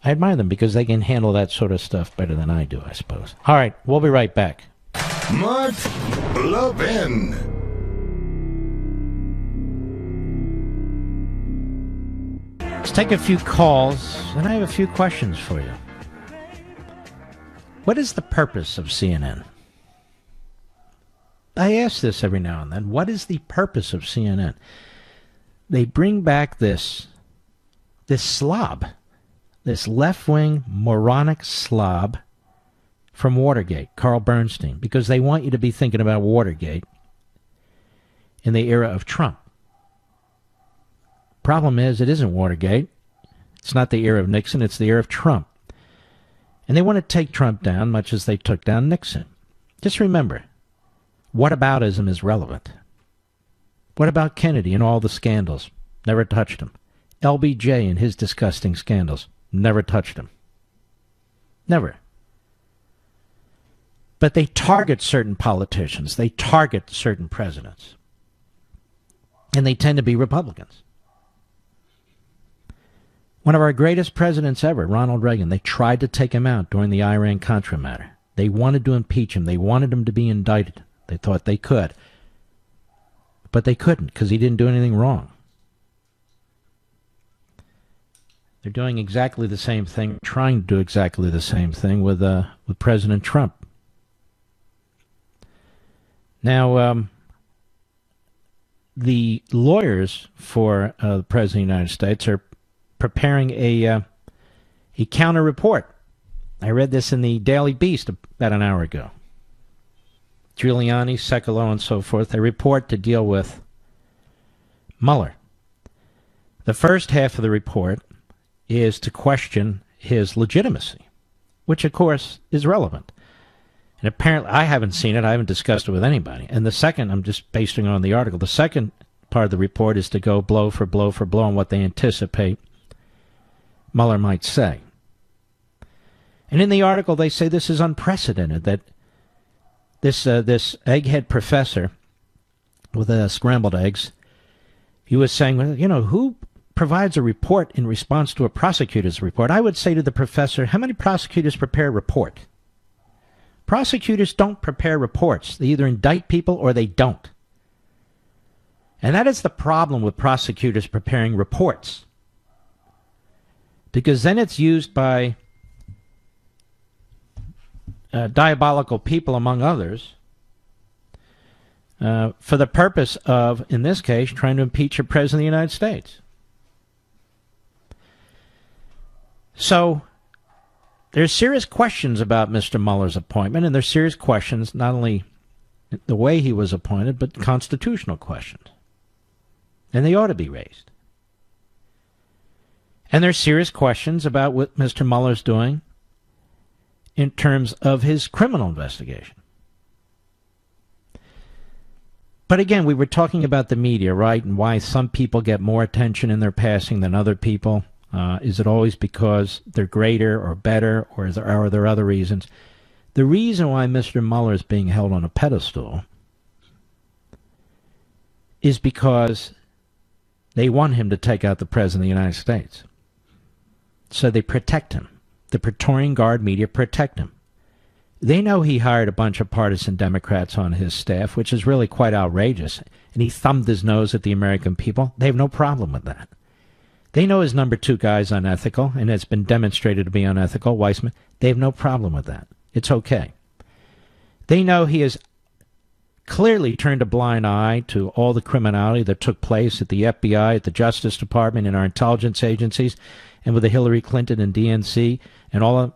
I admire them because they can handle that sort of stuff better than I do, I suppose. All right, we'll be right back. Mark Levin. Let's take a few calls, and I have a few questions for you. What is the purpose of CNN? I ask this every now and then. What is the purpose of CNN? They bring back this slob, this left-wing moronic slob from Watergate, Carl Bernstein, because they want you to be thinking about Watergate in the era of Trump. Problem is, it isn't Watergate. It's not the era of Nixon, it's the era of Trump. And they want to take Trump down much as they took down Nixon. Just remember, whataboutism is relevant. What about Kennedy and all the scandals? Never touched him. LBJ and his disgusting scandals. Never touched him. Never. But they target certain politicians. They target certain presidents. And they tend to be Republicans. One of our greatest presidents ever, Ronald Reagan, they tried to take him out during the Iran-Contra matter. They wanted to impeach him. They wanted him to be indicted. They thought they could. But they couldn't because he didn't do anything wrong. They're doing exactly the same thing, trying to do exactly the same thing with President Trump. Now, the lawyers for the President of the United States are preparing a counter report. I read this in the Daily Beast about an hour ago. Giuliani, Sekulow, and so forth, a report to deal with Mueller. The first half of the report is to question his legitimacy, which, of course, is relevant. And apparently, I haven't seen it. I haven't discussed it with anybody. And the second, I'm just basing on the article, the second part of the report is to go blow for blow for blow on what they anticipate Mueller might say. And in the article, they say this is unprecedented, that this egghead professor with scrambled eggs, he was saying, well, you know, who provides a report in response to a prosecutor's report? I would say to the professor, how many prosecutors prepare a report? Prosecutors don't prepare reports. They either indict people or they don't. And that is the problem with prosecutors preparing reports. Because then it's used by diabolical people, among others, for the purpose of, in this case, trying to impeach a president of the United States. So there's serious questions about Mr. Mueller's appointment, and there's serious questions, not only the way he was appointed, but constitutional questions. And they ought to be raised. And there's serious questions about what Mr. Mueller's doing in terms of his criminal investigation. But again, we were talking about the media, right, and why some people get more attention in their passing than other people. Is it always because they're greater or better, or are there other reasons? The reason why Mr. Mueller is being held on a pedestal is because they want him to take out the President of the United States. So they protect him. The Praetorian Guard media protect him. They know he hired a bunch of partisan Democrats on his staff, which is really quite outrageous, and he thumbed his nose at the American people. They have no problem with that. They know his number two guy is unethical, and it's been demonstrated to be unethical, Weissman. They have no problem with that. It's okay. They know he has clearly turned a blind eye to all the criminality that took place at the FBI, at the Justice Department, in our intelligence agencies, and with the Hillary Clinton and DNC, and all of.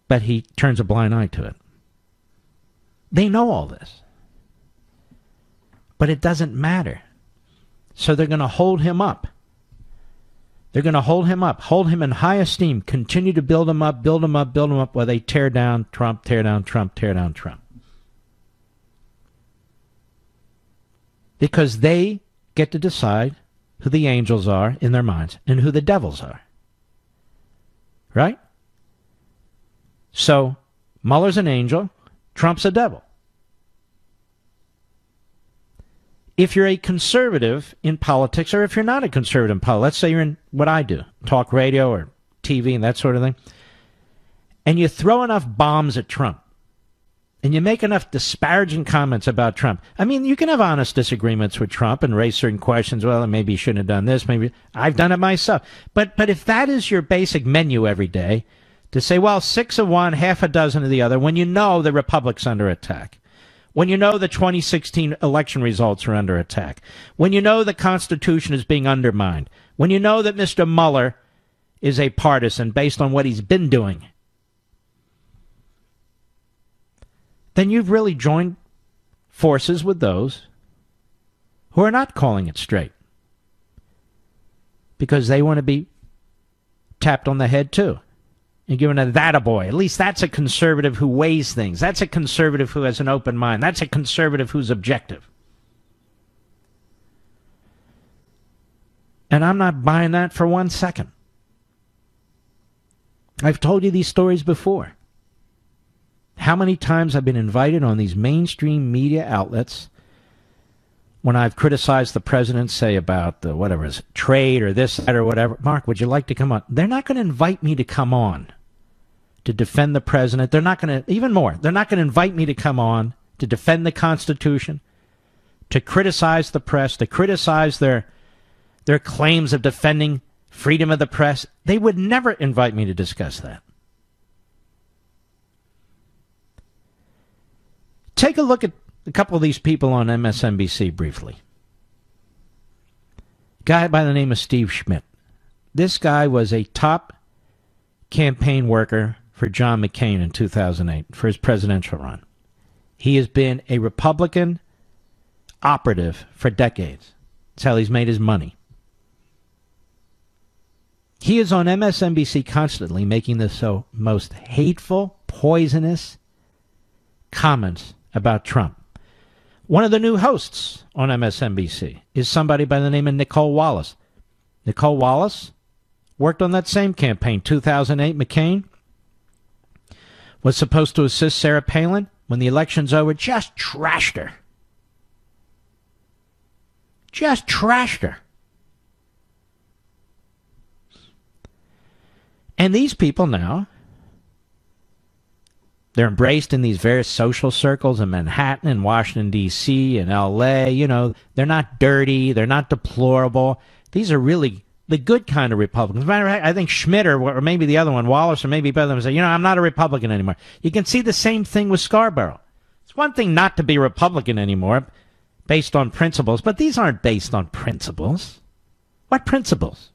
But he turns a blind eye to it. They know all this. But it doesn't matter. So they're going to hold him up They're going to hold him in high esteem, continue to build him up while they tear down Trump, tear down Trump, tear down Trump. Because they get to decide who the angels are in their minds and who the devils are. Right? So, Mueller's an angel, Trump's a devil. If you're a conservative in politics, or if you're not a conservative in politics, let's say you're in what I do, talk radio or TV and that sort of thing, and you throw enough bombs at Trump, and you make enough disparaging comments about Trump. I mean, you can have honest disagreements with Trump and raise certain questions. Well, maybe you shouldn't have done this. Maybe I've done it myself. But if that is your basic menu every day, to say, well, 6 of one, half a dozen of the other, when you know the Republic's under attack, when you know the 2016 election results are under attack, when you know the Constitution is being undermined, when you know that Mr. Mueller is a partisan based on what he's been doing, then you've really joined forces with those who are not calling it straight, because they want to be tapped on the head too and given a that-a-boy. At least that's a conservative who weighs things. That's a conservative who has an open mind. That's a conservative who's objective. And I'm not buying that for 1 second. I've told you these stories before. How many times I've been invited on these mainstream media outlets when I've criticized the president, say about the whatever is trade or this, that, or whatever. Mark, would you like to come on? They're not going to invite me to come on to defend the president. They're not going to, even more, they're not going to invite me to come on to defend the Constitution, to criticize the press, to criticize their claims of defending freedom of the press. They would never invite me to discuss that. Take a look at a couple of these people on MSNBC briefly. Guy by the name of Steve Schmidt. This guy was a top campaign worker for John McCain in 2008 for his presidential run. He has been a Republican operative for decades. That's how he's made his money. He is on MSNBC constantly making the most hateful, poisonous comments about Trump. One of the new hosts on MSNBC is somebody by the name of Nicole Wallace. Nicole Wallace worked on that same campaign, 2008 McCain. Was supposed to assist Sarah Palin. When the election's over, just trashed her. Just trashed her. And these people now, they're embraced in these various social circles in Manhattan and Washington, D.C. and L.A. You know, they're not dirty. They're not deplorable. These are really the good kind of Republicans. As a matter of fact, I think Schmidt or maybe the other one, Wallace, or maybe both of them say, you know, I'm not a Republican anymore. You can see the same thing with Scarborough. It's one thing not to be a Republican anymore based on principles, but these aren't based on principles. What principles?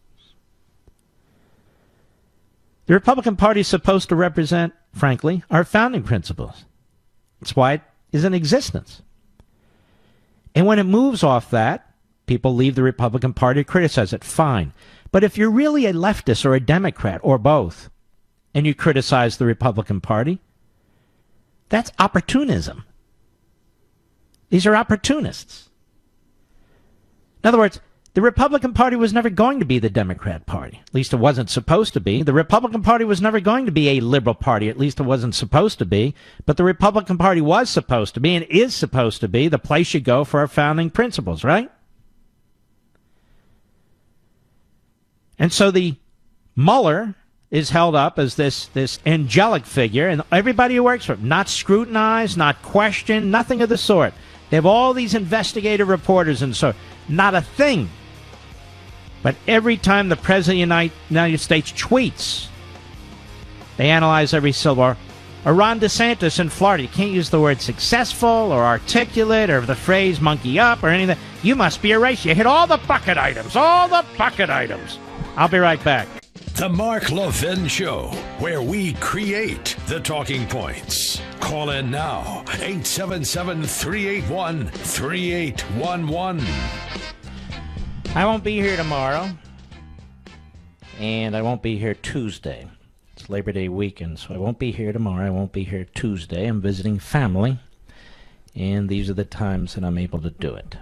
The Republican Party is supposed to represent, frankly, our founding principles. That's why it is in existence. And when it moves off that, people leave the Republican Party to criticize it. Fine. But if you're really a leftist or a Democrat or both, and you criticize the Republican Party, that's opportunism. These are opportunists. In other words, the Republican Party was never going to be the Democrat Party. At least it wasn't supposed to be. The Republican Party was never going to be a liberal party. At least it wasn't supposed to be. But the Republican Party was supposed to be and is supposed to be the place you go for our founding principles, right? And so the Mueller is held up as this angelic figure, and everybody who works for him, not scrutinized, not questioned, nothing of the sort. They have all these investigative reporters and so, not a thing. But every time the President of the United States tweets, they analyze every syllable. Or Ron DeSantis in Florida, you can't use the word successful or articulate or the phrase monkey up or anything. You must be a racist. You hit all the bucket items, all the bucket items. I'll be right back. The Mark Levin Show, where we create the talking points. Call in now, 877-381-3811. I won't be here tomorrow. And I won't be here Tuesday. It's Labor Day weekend, so I won't be here tomorrow. I won't be here Tuesday. I'm visiting family, and these are the times that I'm able to do it.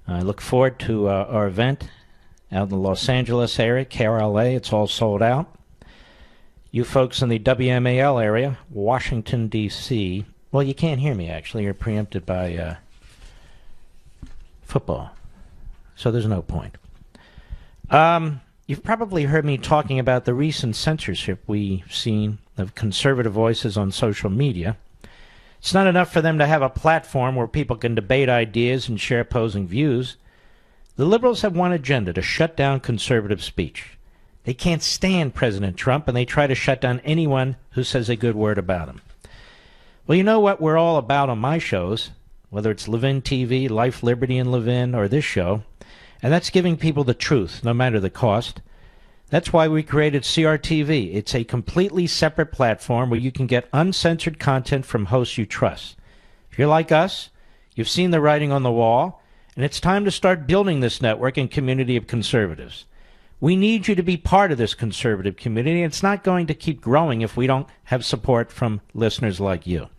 I look forward to our event out in the Los Angeles area, KRLA. It's all sold out. You folks in the WMAL area, Washington, D.C., well, you can't hear me, actually. You're preempted by football, so there's no point. You've probably heard me talking about the recent censorship we've seen of conservative voices on social media. It's not enough for them to have a platform where people can debate ideas and share opposing views. The liberals have one agenda: to shut down conservative speech. They can't stand President Trump, and they try to shut down anyone who says a good word about him. Well, you know what we're all about on my shows, whether it's Levin TV, Life, Liberty, and Levin, or this show, and that's giving people the truth, no matter the cost. That's why we created CRTV. It's a completely separate platform where you can get uncensored content from hosts you trust. If you're like us, you've seen the writing on the wall, and it's time to start building this network and community of conservatives. We need you to be part of this conservative community. It's not going to keep growing if we don't have support from listeners like you.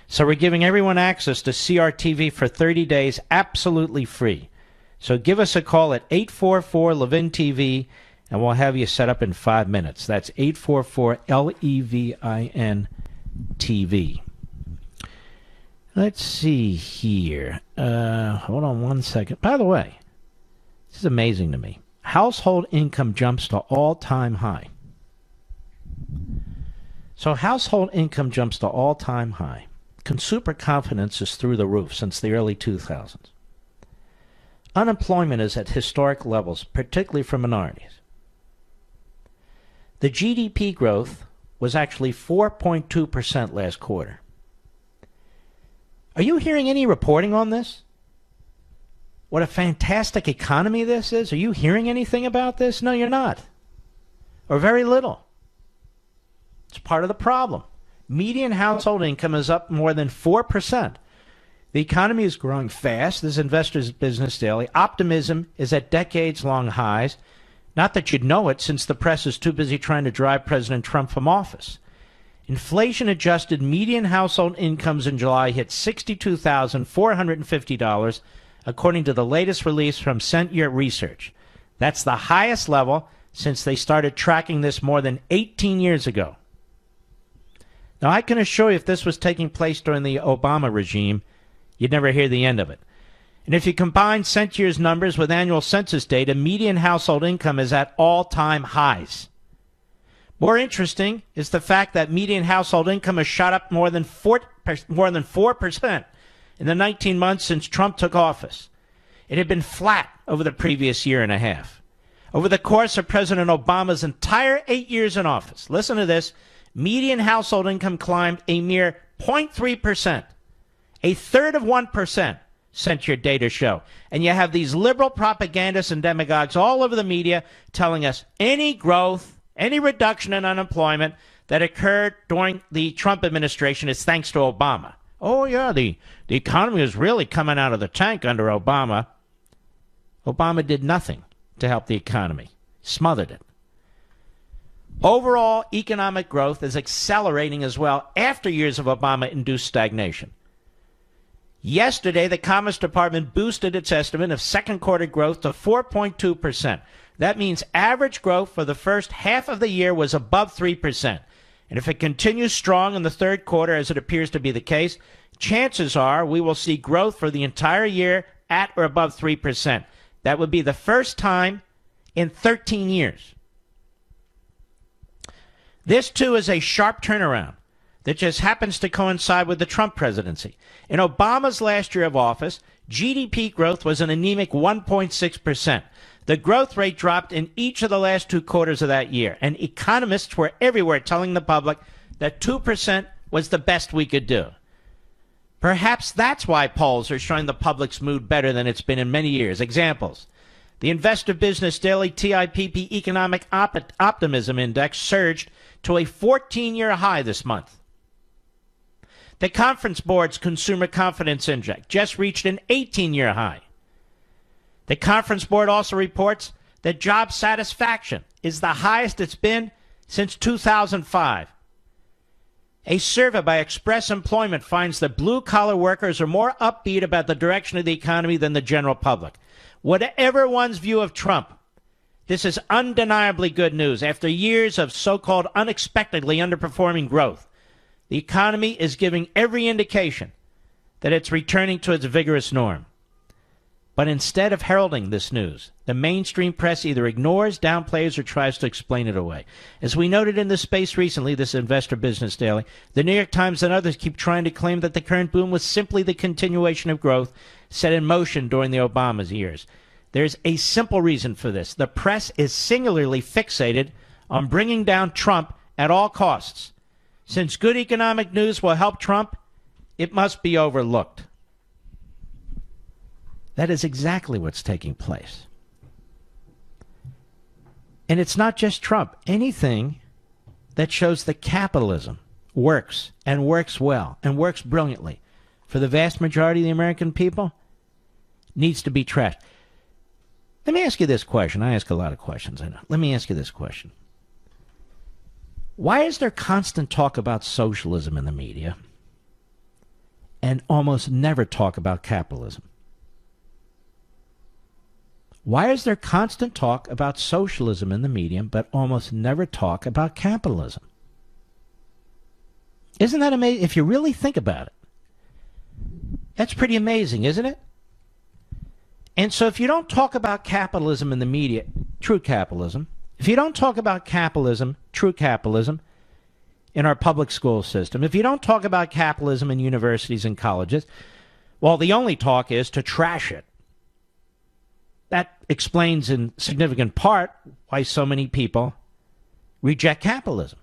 So we're giving everyone access to CRTV for 30 days absolutely free. So give us a call at 844-LEVIN-TV, and we'll have you set up in 5 minutes. That's 844-LEVIN-TV. Let's see here. Hold on one second. By the way, this is amazing to me. Household income jumps to all-time high. So household income jumps to all-time high. Consumer confidence is through the roof since the early 2000s. Unemployment is at historic levels, particularly for minorities. The GDP growth was actually 4.2% last quarter. Are you hearing any reporting on this? What a fantastic economy this is? Are you hearing anything about this? No, you're not. Or very little. It's part of the problem. Median household income is up more than 4%. The economy is growing fast. This is Investors Business Daily. Optimism is at decades-long highs. Not that you'd know it, since the press is too busy trying to drive President Trump from office. Inflation-adjusted median household incomes in July hit $62,450, according to the latest release from Cent-Year Research. That's the highest level since they started tracking this more than 18 years ago. Now, I can assure you, if this was taking place during the Obama regime, you'd never hear the end of it. And if you combine Cent-Year's numbers with annual census data, median household income is at all-time highs. More interesting is the fact that median household income has shot up more than 4% in the 19 months since Trump took office. It had been flat over the previous year and a half. Over the course of President Obama's entire 8 years in office, listen to this, median household income climbed a mere 0.3%, a third of 1%, Cent-Year data show. And you have these liberal propagandists and demagogues all over the media telling us any growth, any reduction in unemployment that occurred during the Trump administration is thanks to Obama. Oh, yeah, the economy is really coming out of the tank under Obama. Obama did nothing to help the economy, smothered it. Overall economic growth is accelerating as well after years of Obama-induced stagnation. Yesterday, the Commerce Department boosted its estimate of second quarter growth to 4.2%. That means average growth for the first half of the year was above 3%. And if it continues strong in the third quarter, as it appears to be the case, chances are we will see growth for the entire year at or above 3%. That would be the first time in 13 years. This, too, is a sharp turnaround that just happens to coincide with the Trump presidency. In Obama's last year of office, GDP growth was an anemic 1.6%. The growth rate dropped in each of the last 2 quarters of that year, and economists were everywhere telling the public that 2% was the best we could do. Perhaps that's why polls are showing the public's mood better than it's been in many years. Examples. The Investor Business Daily TIPP Economic Optimism Index surged to a 14-year high this month. The Conference Board's Consumer Confidence Index just reached an 18-year high. The Conference Board also reports that job satisfaction is the highest it's been since 2005. A survey by Express Employment finds that blue-collar workers are more upbeat about the direction of the economy than the general public. Whatever one's view of Trump, this is undeniably good news. After years of so-called unexpectedly underperforming growth, the economy is giving every indication that it's returning to its vigorous norm. But instead of heralding this news, the mainstream press either ignores, downplays, or tries to explain it away. As we noted in this space recently, this Investor Business Daily, the New York Times and others keep trying to claim that the current boom was simply the continuation of growth set in motion during the Obama years. There's a simple reason for this. The press is singularly fixated on bringing down Trump at all costs. Since good economic news will help Trump, it must be overlooked. That is exactly what's taking place. And it's not just Trump. Anything that shows that capitalism works and works well and works brilliantly for the vast majority of the American people needs to be trashed. Let me ask you this question. I ask a lot of questions, I know. Let me ask you this question. Why is there constant talk about socialism in the media and almost never talk about capitalism? Why is there constant talk about socialism in the media, but almost never talk about capitalism? Isn't that amazing? If you really think about it, that's pretty amazing, isn't it? And so if you don't talk about capitalism in the media, true capitalism, if you don't talk about capitalism, true capitalism, in our public school system, if you don't talk about capitalism in universities and colleges, well, the only talk is to trash it. That explains in significant part why so many people reject capitalism.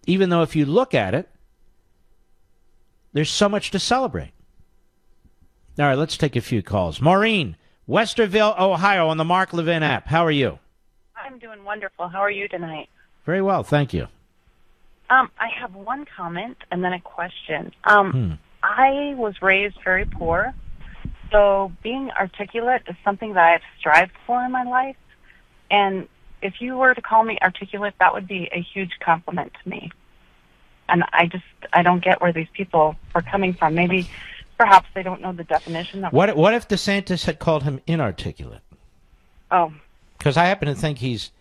Even though if you look at it, there's so much to celebrate. All right, let's take a few calls. Maureen, Westerville, Ohio, on the Mark Levin app. How are you? I'm doing wonderful. How are you tonight? Very well, thank you. I have one comment and then a question. I was raised very poor. So being articulate is something that I've strived for in my life. And if you were to call me articulate, that would be a huge compliment to me. And I don't get where these people are coming from. Maybe, perhaps they don't know the definition. What if DeSantis had called him inarticulate? Oh. Because I happen to think he's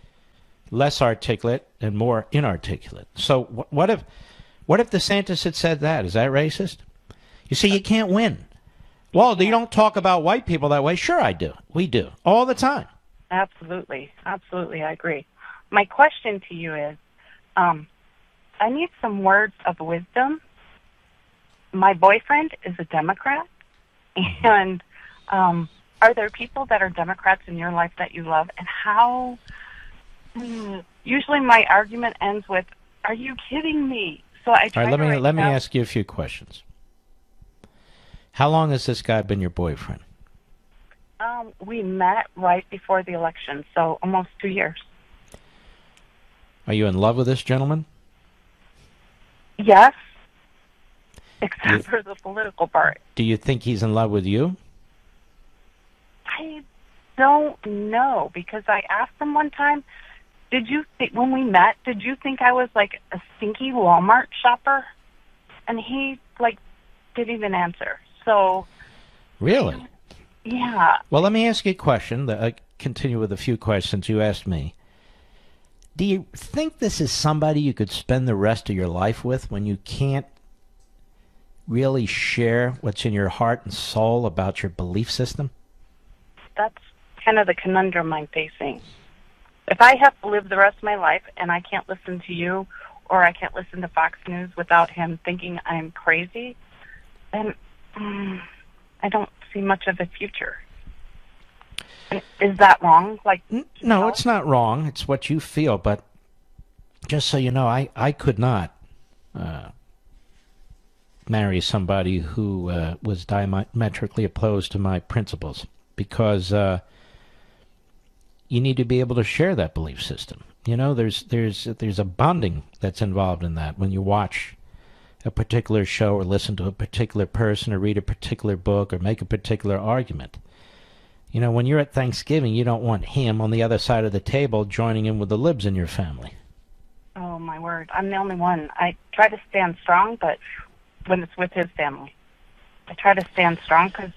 less articulate and more inarticulate. So what if DeSantis had said that? Is that racist? You see, you can't win. Well, you don't talk about white people that way. Sure, I do. We do. All the time. Absolutely. Absolutely, I agree. My question to you is, I need some words of wisdom. My boyfriend is a Democrat, and are there people that are Democrats in your life that you love? And how... Usually my argument ends with, are you kidding me? So I try All right, let me ask you a few questions. How long has this guy been your boyfriend? We met right before the election, so almost 2 years. Are you in love with this gentleman? Yes, except for the political part. Do you think he's in love with you? I don't know, because I asked him one time, when we met, did you think I was like a stinky Walmart shopper? And he didn't even answer. So really? Yeah. Well, let me ask you a question. I continue with a few questions you asked me. Do you think this is somebody you could spend the rest of your life with when you can't really share what's in your heart and soul about your belief system? That's kind of the conundrum I'm facing. If I have to live the rest of my life and I can't listen to you or I can't listen to Fox News without him thinking I'm crazy, then I don't see much of a future. Is that wrong? No, it's not wrong. It's what you feel. But just so you know, I could not marry somebody who was diametrically opposed to my principles, because you need to be able to share that belief system. You know, there's a bonding that's involved in that when you watch a particular show or listen to a particular person or read a particular book or make a particular argument. You know, when you're at Thanksgiving, you don't want him on the other side of the table joining in with the libs in your family. Oh, my word. I'm the only one. I try to stand strong, but when it's with his family. I try to stand strong because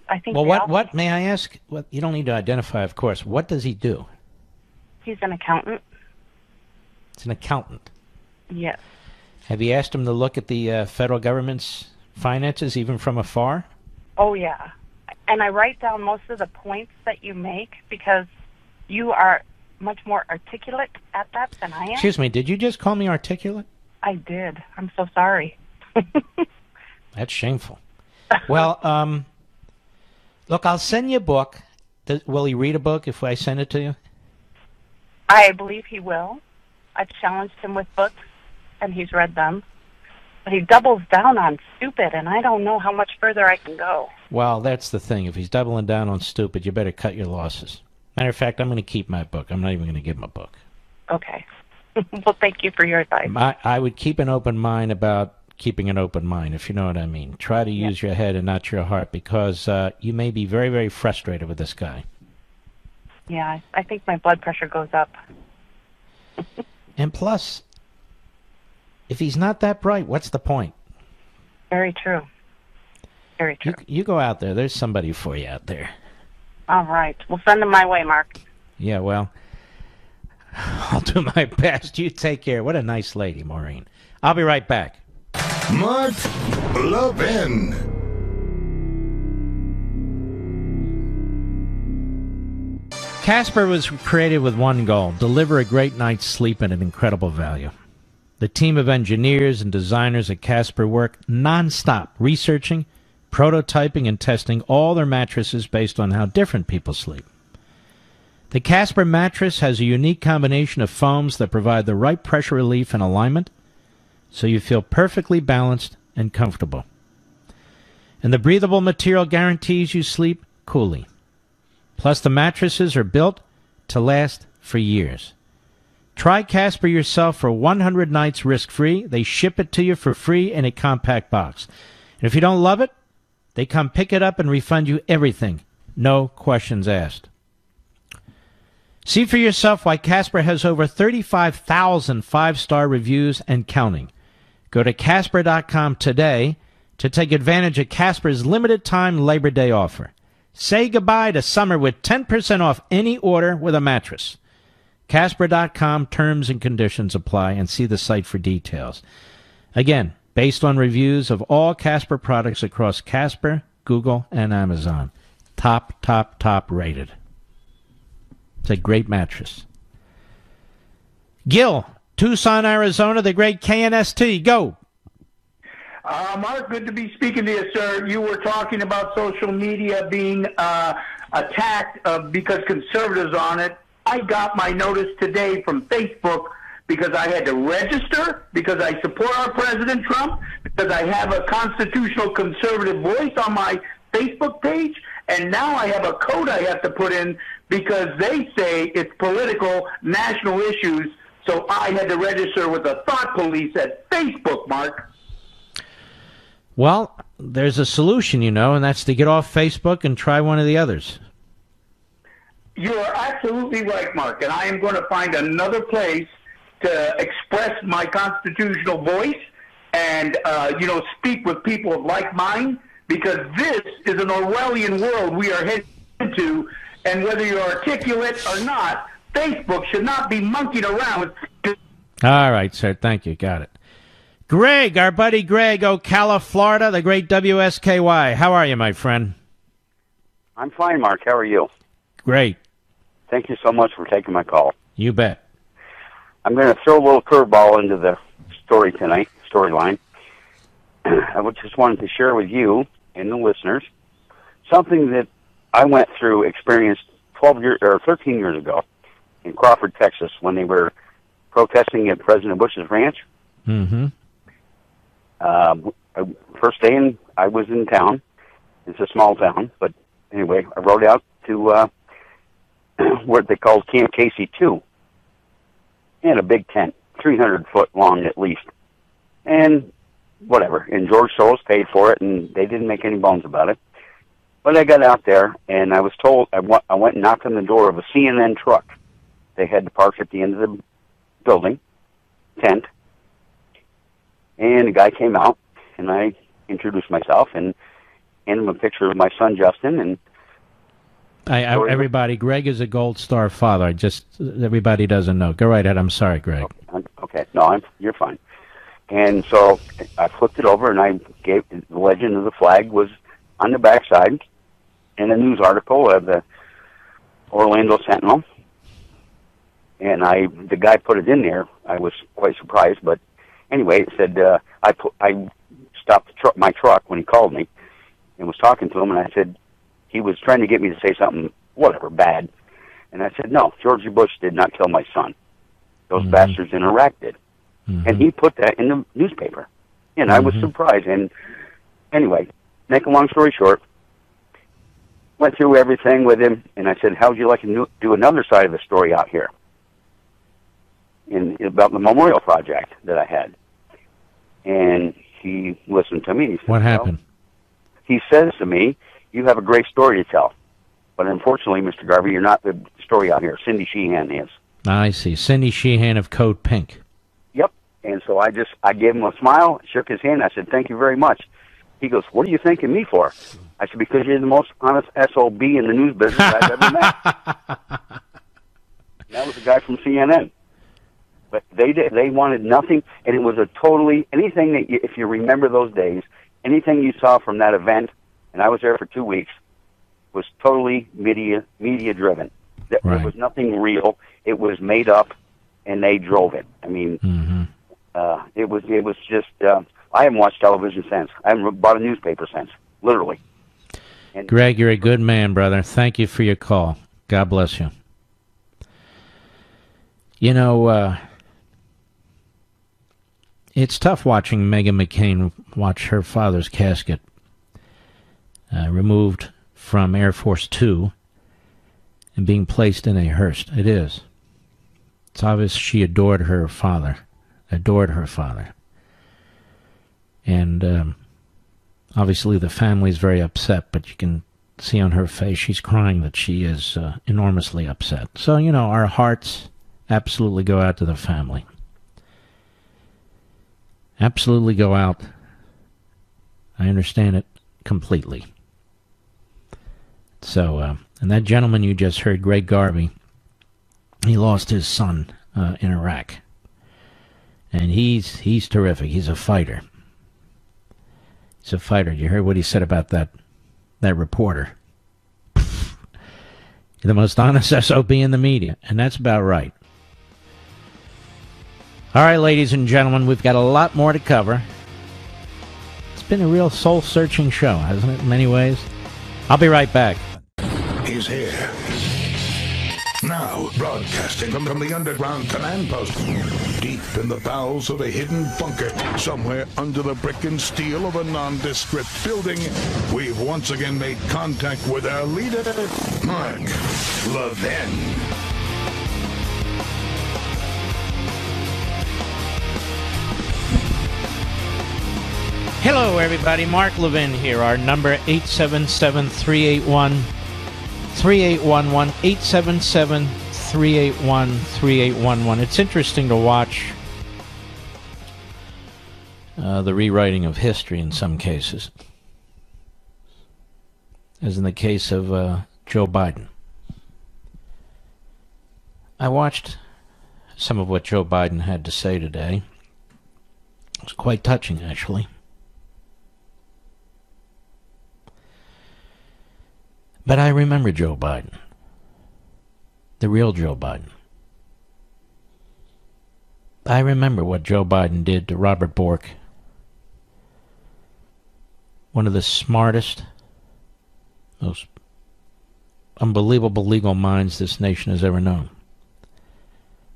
I think... Well, what, may I ask? What, you don't need to identify, of course. What does he do? He's an accountant. It's an accountant. Yes. Have you asked him to look at the federal government's finances, even from afar? Oh, yeah. And I write down most of the points that you make because you are much more articulate at that than I am. Excuse me, did you just call me articulate? I did. I'm so sorry. That's shameful. Well, look, I'll send you a book. Will he read a book if I send it to you? I believe he will. I've challenged him with books, and he's read them. But he doubles down on stupid, and I don't know how much further I can go. Well, that's the thing. If he's doubling down on stupid, you better cut your losses. Matter of fact, I'm going to keep my book. I'm not even going to give him a book. Okay. Well, thank you for your advice. I would keep an open mind about keeping an open mind, if you know what I mean. Try to use your head and not your heart, because you may be very, very frustrated with this guy. Yeah, I think my blood pressure goes up. And plus, if he's not that bright, what's the point? Very true. Very true. You go out there. There's somebody for you out there. All right. We'll send them my way, Mark. Yeah, well, I'll do my best. You take care. What a nice lady, Maureen. I'll be right back. Mark Levin. Casper was created with one goal: deliver a great night's sleep at an incredible value. The team of engineers and designers at Casper work nonstop researching, prototyping, and testing all their mattresses based on how different people sleep. The Casper mattress has a unique combination of foams that provide the right pressure relief and alignment, so you feel perfectly balanced and comfortable. And the breathable material guarantees you sleep coolly. Plus, the mattresses are built to last for years. Try Casper yourself for 100 nights risk-free. They ship it to you for free in a compact box. And if you don't love it, they come pick it up and refund you everything. No questions asked. See for yourself why Casper has over 35,000 five-star reviews and counting. Go to Casper.com today to take advantage of Casper's limited-time Labor Day offer. Say goodbye to summer with 10% off any order with a mattress. Casper.com, terms and conditions apply, and see the site for details. Again, based on reviews of all Casper products across Casper, Google, and Amazon. Top rated. It's a great mattress. Gil, Tucson, Arizona, the great KNST. Go. Mark, good to be speaking to you, sir. You were talking about social media being attacked because conservatives are on it. I got my notice today from Facebook because I had to register, because I support our President Trump, because I have a constitutional conservative voice on my Facebook page, and now I have a code I have to put in because they say it's political, national issues, so I had to register with the thought police at Facebook, Mark. Well, there's a solution, you know, and that's to get off Facebook and try one of the others. You are absolutely right, Mark, and I am going to find another place to express my constitutional voice and, speak with people of like mind, because this is an Orwellian world we are heading into, and whether you're articulate or not, Facebook should not be monkeying around with... All right, sir. Thank you. Got it. Greg, our buddy Greg, Ocala, Florida, the great WSKY. How are you, my friend? I'm fine, Mark. How are you? Great. Thank you so much for taking my call. You bet. I'm going to throw a little curveball into the storyline. I just wanted to share with you and the listeners something that I went through, experienced 13 years ago in Crawford, Texas, when they were protesting at President Bush's ranch. Mm-hmm. First day I was in town. It's a small town, but anyway, I rode out to what they called Camp Casey 2. They had a big tent, 300 foot long at least. And whatever. And George Soros paid for it, and they didn't make any bones about it. But I got out there, and I was told, I went and knocked on the door of a CNN truck. They had parked at the end of the building, tent, and a guy came out, and I introduced myself and handed him a picture of my son, Justin, and everybody, Greg is a Gold Star father. Everybody doesn't know. Go right ahead. I'm sorry, Greg. Okay. No, you're fine. And so I flipped it over, and I gave the legend of the flag was on the backside in a news article of the Orlando Sentinel. And the guy put it in there. I was quite surprised, but anyway, it said I stopped my truck when he called me and was talking to him, and I said he was trying to get me to say something, whatever, bad. And I said, no, George Bush did not kill my son. Those bastards in Iraq did. And he put that in the newspaper. And I was surprised. And anyway, make a long story short, went through everything with him, and I said, how would you like to do another side of the story out here about the memorial project that I had? And he listened to me. And he said, what happened? He says to me, you have a great story to tell. But unfortunately, Mr. Garvey, you're not the story out here. Cindy Sheehan is. I see. Cindy Sheehan of Code Pink. Yep. And so I gave him a smile, shook his hand. I said, thank you very much. He goes, what are you thanking me for? I said, because you're the most honest SOB in the news business I've ever met. That was a guy from CNN. But they wanted nothing, and it was anything that, if you remember those days, anything you saw from that event, and I was there for 2 weeks, was totally media driven. There was nothing real. It was made up, and they drove it. I mean, it was just. I haven't watched television since. I haven't bought a newspaper since, literally. And Greg, you're a good man, brother. Thank you for your call. God bless you. You know, it's tough watching Meghan McCain watch her father's casket removed from Air Force 2 and being placed in a hearse. It is. It's obvious she adored her father. And obviously the family's very upset, but you can see on her face she's crying that she is enormously upset. So, you know, our hearts absolutely go out to the family. Absolutely go out. I understand it completely. So, and that gentleman you just heard, Greg Garvey, he lost his son in Iraq. And he's terrific. He's a fighter. He's a fighter. You heard what he said about that reporter. The most honest SOB in the media. And that's about right. All right, ladies and gentlemen, we've got a lot more to cover. It's been a real soul-searching show, hasn't it, in many ways? I'll be right back. He's here. Now, broadcasting from the underground command post, deep in the bowels of a hidden bunker, somewhere under the brick and steel of a nondescript building, we've once again made contact with our leader, Mark Levin. Hello, everybody. Mark Levin here. Our number, 877-381-3811, 877-381-3811. It's interesting to watch the rewriting of history in some cases, as in the case of Joe Biden. I watched some of what Joe Biden had to say today. It was quite touching, actually. But I remember Joe Biden, the real Joe Biden. I remember what Joe Biden did to Robert Bork, one of the smartest, most unbelievable legal minds this nation has ever known.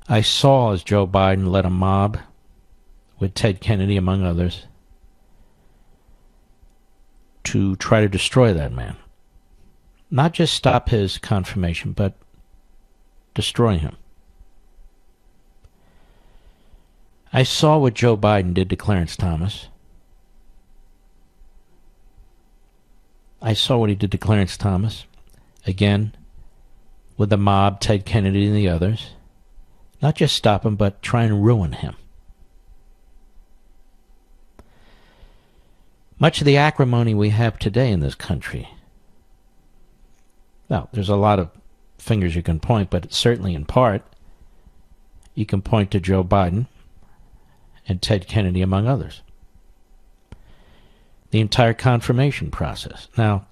I saw as Joe Biden led a mob with Ted Kennedy, among others, to try to destroy that man. Not just stop his confirmation, but destroy him. I saw what Joe Biden did to Clarence Thomas. I saw what he did to Clarence Thomas. Again, with the mob, Ted Kennedy and the others. Not just stop him, but try and ruin him. Much of the acrimony we have today in this country. Now, there's a lot of fingers you can point, but certainly in part, you can point to Joe Biden and Ted Kennedy, among others. The entire confirmation process. Now,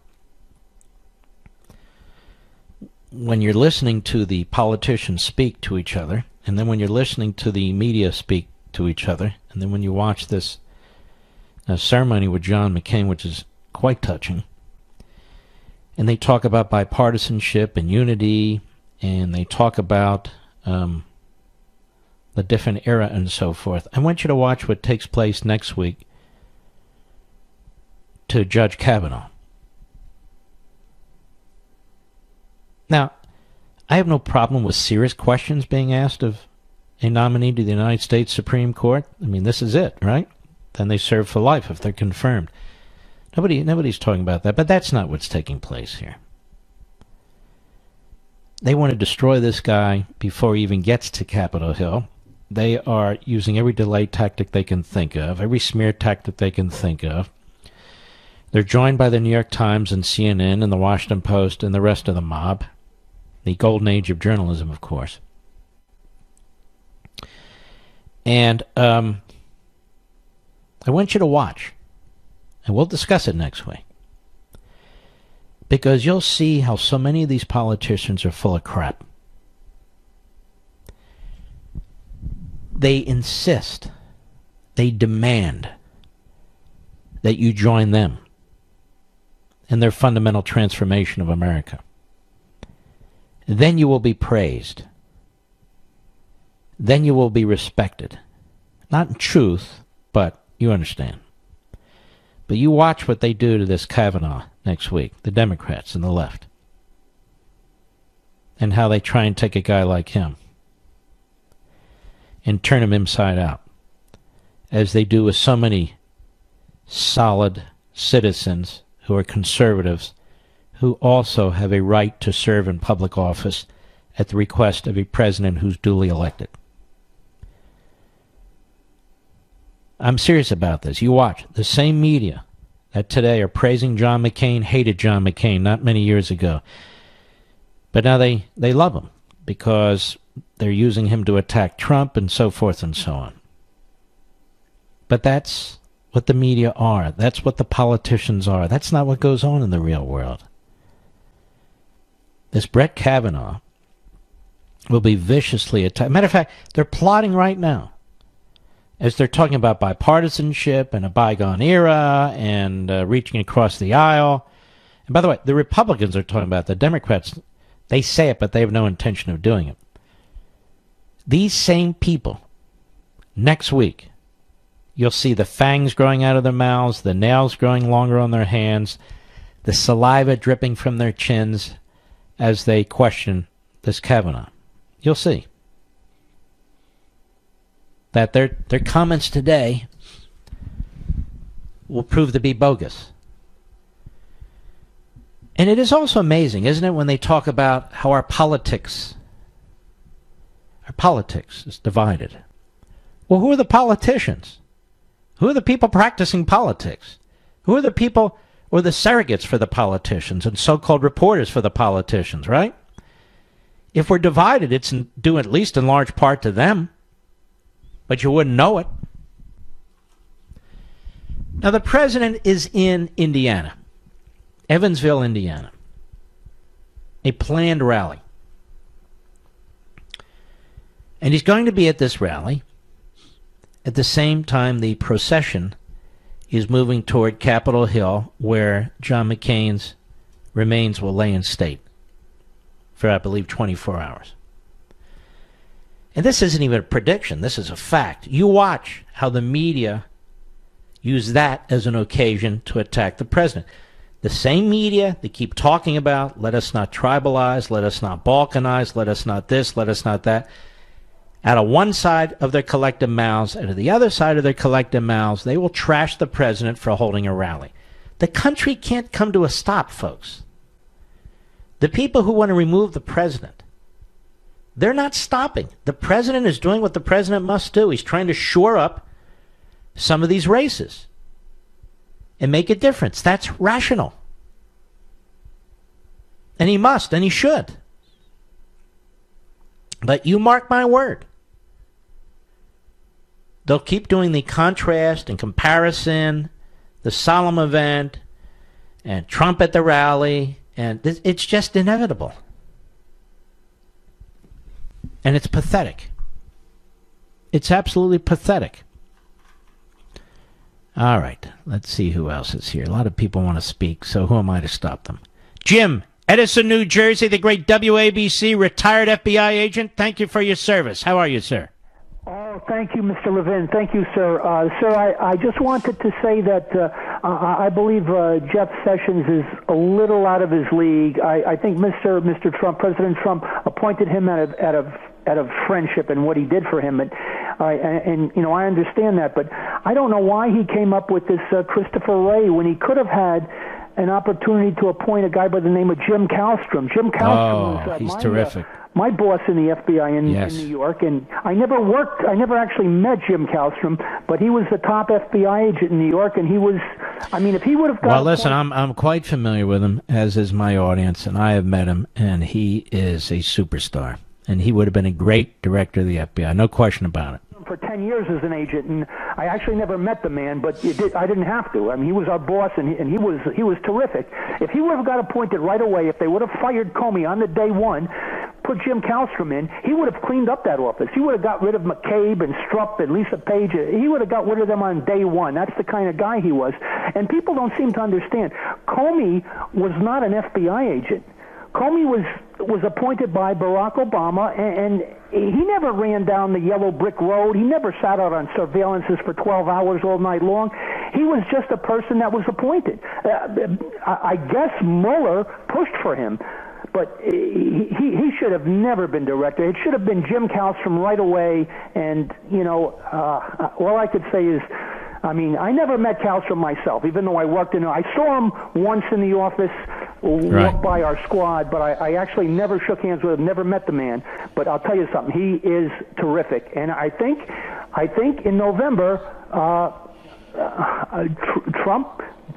when you're listening to the politicians speak to each other, and then when you're listening to the media speak to each other, and then when you watch this ceremony with John McCain, which is quite touching, and they talk about bipartisanship and unity, and they talk about the different era and so forth. I want you to watch what takes place next week to Judge Kavanaugh. Now, I have no problem with serious questions being asked of a nominee to the United States Supreme Court. I mean, this is it, right? Then they serve for life if they're confirmed. Nobody's talking about that, but that's not what's taking place here. They want to destroy this guy before he even gets to Capitol Hill. They are using every delay tactic they can think of, every smear tactic they can think of. They're joined by the New York Times and CNN and the Washington Post and the rest of the mob. The golden age of journalism, of course. And I want you to watch. And we'll discuss it next week. Because you'll see how so many of these politicians are full of crap. They insist, they demand that you join them in their fundamental transformation of America. Then you will be praised. Then you will be respected. Not in truth, but you understand. But you watch what they do to this Kavanaugh next week, the Democrats and the left, and how they try and take a guy like him and turn him inside out, as they do with so many solid citizens who are conservatives, who also have a right to serve in public office at the request of a president who's duly elected. I'm serious about this. You watch. The same media that today are praising John McCain hated John McCain not many years ago. But now they love him because they're using him to attack Trump and so forth and so on. But that's what the media are. That's what the politicians are. That's not what goes on in the real world. This Brett Kavanaugh will be viciously attacked. Matter of fact, they're plotting right now, as they're talking about bipartisanship and a bygone era and reaching across the aisle. And by the way, the Republicans are talking about it. The Democrats, they say it, but they have no intention of doing it. These same people, next week, you'll see the fangs growing out of their mouths, the nails growing longer on their hands, the saliva dripping from their chins as they question this Kavanaugh. You'll see that their comments today will prove to be bogus. And it is also amazing, isn't it, when they talk about how our politics is divided. Well, who are the politicians? Who are the people practicing politics? Who are the people or the surrogates for the politicians and so-called reporters for the politicians, right? If we're divided, it's due at least in large part to them. But you wouldn't know it. Now, the president is in Indiana, Evansville, Indiana. A planned rally. And he's going to be at this rally at the same time the procession is moving toward Capitol Hill, where John McCain's remains will lay in state for, I believe, 24 hours. And this isn't even a prediction. This is a fact. You watch how the media use that as an occasion to attack the president. The same media that keep talking about, let us not tribalize, let us not balkanize, let us not this, let us not that. Out of one side of their collective mouths, out of the other side of their collective mouths, they will trash the president for holding a rally. The country can't come to a stop, folks. The people who want to remove the president, they're not stopping. The president is doing what the president must do. He's trying to shore up some of these races and make a difference. That's rational. And he must, and he should. But you mark my word. They'll keep doing the contrast and comparison, the solemn event, and Trump at the rally, and it's just inevitable. And it's pathetic. It's absolutely pathetic. All right, let's see who else is here. A lot of people want to speak, so who am I to stop them? Jim, Edison, New Jersey, the great WABC retired FBI agent. Thank you for your service. How are you, sir? Oh, thank you, Mr. Levin. Thank you, sir. Sir, I just wanted to say that I believe Jeff Sessions is a little out of his league. I think Mr. Trump, President Trump, appointed him out of friendship and what he did for him. And you know, I understand that, but I don't know why he came up with this Christopher Wray when he could have had an opportunity to appoint a guy by the name of Jim Kallstrom. Jim Kallstrom was he's terrific. My boss in the FBI in Yes. New York, and I never actually met Jim Kallstrom, but he was the top FBI agent in New York, and he was, I mean, if he would have got... Well, listen, I'm quite familiar with him, as is my audience, and I have met him, and he is a superstar. And he would have been a great director of the FBI, no question about it. For 10 years as an agent, and I actually never met the man, but I didn't have to. I mean, he was our boss, and he was terrific. If he would have got appointed right away, if they would have fired Comey on the day one, put Jim Kallstrom in, he would have cleaned up that office. He would have got rid of McCabe and Strupp and Lisa Page. He would have got rid of them on day one. That's the kind of guy he was. And people don't seem to understand. Comey was not an FBI agent. Comey was appointed by Barack Obama, and he never ran down the yellow brick road. He never sat out on surveillances for 12 hours all night long. He was just a person that was appointed. I guess Mueller pushed for him, but he should have never been director. It should have been Jim Kallstrom right away, and, you know, all I could say is, I mean, I never met Kallstrom myself, even though I worked in. I saw him once in the office, walk by our squad, but I actually never shook hands with him, never met the man. But I'll tell you something, he is terrific, and I think in November,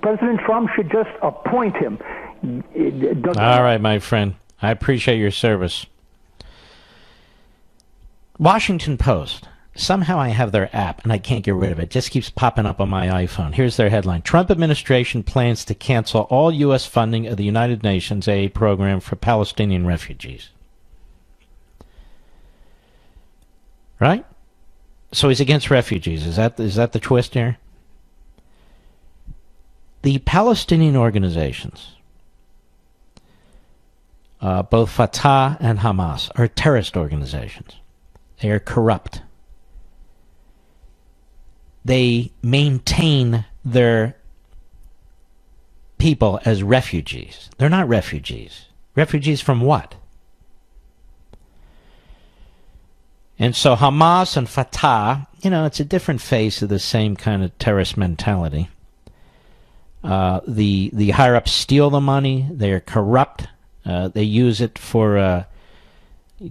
President Trump should just appoint him. All right, my friend, I appreciate your service. Washington Post. Somehow I have their app, and I can't get rid of it. It just keeps popping up on my iPhone. Here's their headline. Trump administration plans to cancel all U.S. funding of the United Nations aid program for Palestinian refugees. Right? So he's against refugees. Is that the twist here? The Palestinian organizations, both Fatah and Hamas, are terrorist organizations. They are corrupt. They maintain their people as refugees. They're not refugees. Refugees from what? And so Hamas and Fatah, you know, it's a different face of the same kind of terrorist mentality. The higher-ups steal the money. They are corrupt. They use it for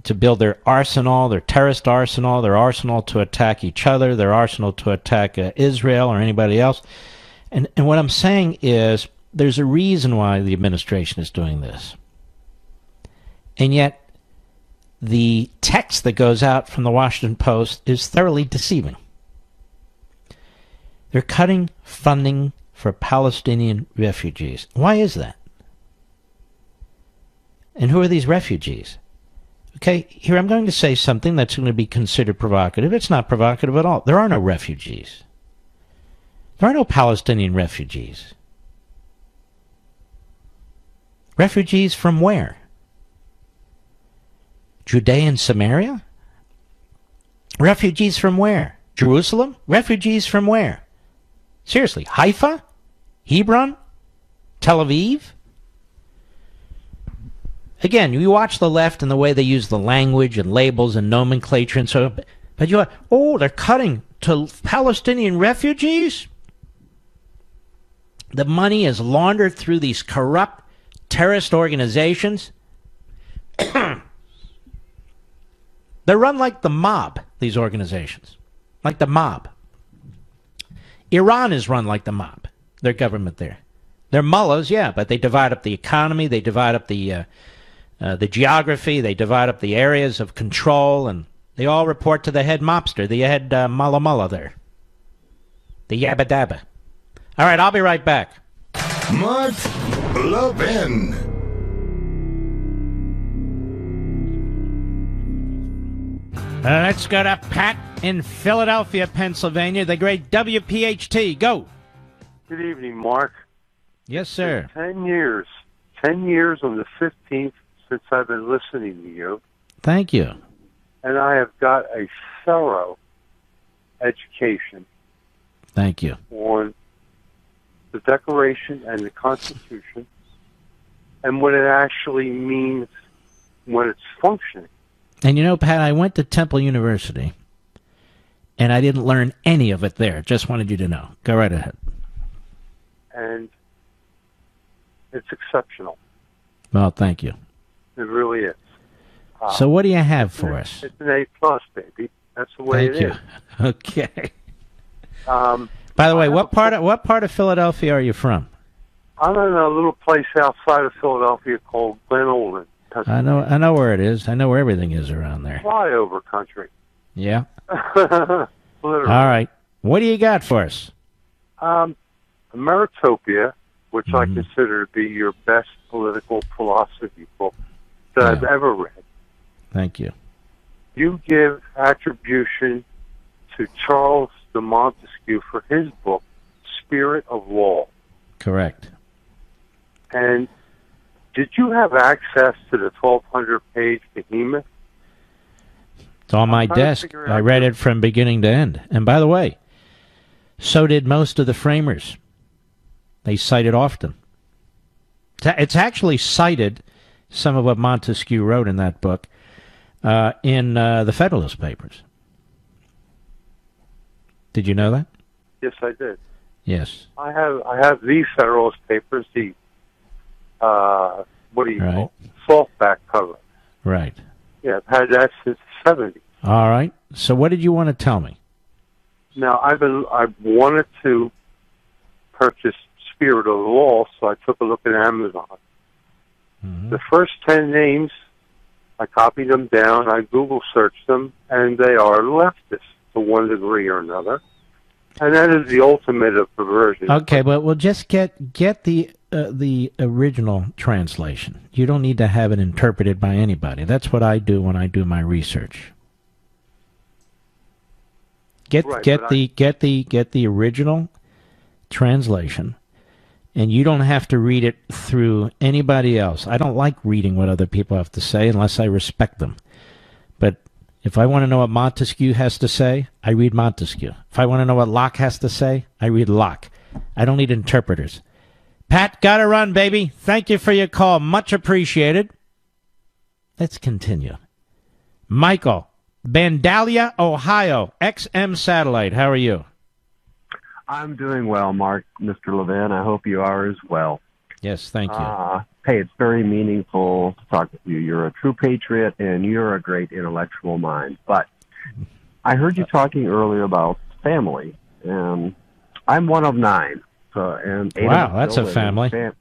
to build their arsenal, their terrorist arsenal, their arsenal to attack each other, their arsenal to attack Israel or anybody else. And what I'm saying is there's a reason why the administration is doing this. And yet the text that goes out from the Washington Post is thoroughly deceiving. They're cutting funding for Palestinian refugees. Why is that? And who are these refugees? Okay, here I'm going to say something that's going to be considered provocative. It's not provocative at all. There are no refugees. There are no Palestinian refugees. Refugees from where? Judea and Samaria? Refugees from where? Jerusalem? Refugees from where? Seriously, Haifa? Hebron? Tel Aviv? Again, you watch the left and the way they use the language and labels and nomenclature and so, but you're, oh, they're cutting to Palestinian refugees? The money is laundered through these corrupt terrorist organizations. They're run like the mob, these organizations. Like the mob. Iran is run like the mob, their government there. They're mullahs, yeah, but they divide up the economy, they divide up the geography, they divide up the areas of control, and they all report to the head mobster, the head mullah there. The yabba dabba. All right, I'll be right back. Mark Levin. Let's go to Pat in Philadelphia, Pennsylvania, the great WPHT. Go. Good evening, Mark. Yes, sir. 10 years. 10 years on the 15th since I've been listening to you. Thank you. And I have got a thorough education Thank you. on the Declaration and the Constitution and what it actually means when it's functioning. And you know, Pat, I went to Temple University, and I didn't learn any of it there. Just wanted you to know. Go right ahead. And it's exceptional. Well, thank you. It really is. So what do you have for us? It's an A+, baby. That's the way Thank it you. is. Okay. By the way, what part of Philadelphia are you from? I'm in a little place outside of Philadelphia called Glen Olden. I know where it is. I know where everything is around there. Flyover country. Yeah. Literally. All right. What do you got for us? Meritopia, which I consider to be your best political philosophy book that I've ever read. Thank you. You give attribution to Charles de Montesquieu for his book, Spirit of Law. Correct. And did you have access to the 1,200-page behemoth? It's on my desk. I read it from beginning to end. And by the way, so did most of the framers. They cite it often. It's actually cited, some of what Montesquieu wrote in that book, in the Federalist Papers. Did you know that? Yes, I did. Yes. I have the Federalist Papers, the what do you call it? Softback cover. Right. Yeah, I've had that since the 70s. All right. So what did you want to tell me? Now, I wanted to purchase Spirit of the Law, so I took a look at Amazon. The first 10 names, I copied them down, I Google searched them, and they are leftists to one degree or another. And that is the ultimate of perversion. Okay, but we'll just get the original translation. You don't need to have it interpreted by anybody. That's what I do when I do my research. Get the original translation, and you don't have to read it through anybody else. I don't like reading what other people have to say unless I respect them. But if I want to know what Montesquieu has to say, I read Montesquieu. If I want to know what Locke has to say, I read Locke. I don't need interpreters. Pat, gotta run, baby. Thank you for your call. Much appreciated. Let's continue. Michael, Vandalia, Ohio, XM Satellite. How are you? I'm doing well, Mark, Mr. Levin. I hope you are as well. Yes, thank you. Hey, it's very meaningful to talk with you. You're a true patriot, and you're a great intellectual mind. But I heard you talking earlier about family, and I'm one of 9. And 8 wow, of us that's still a live family.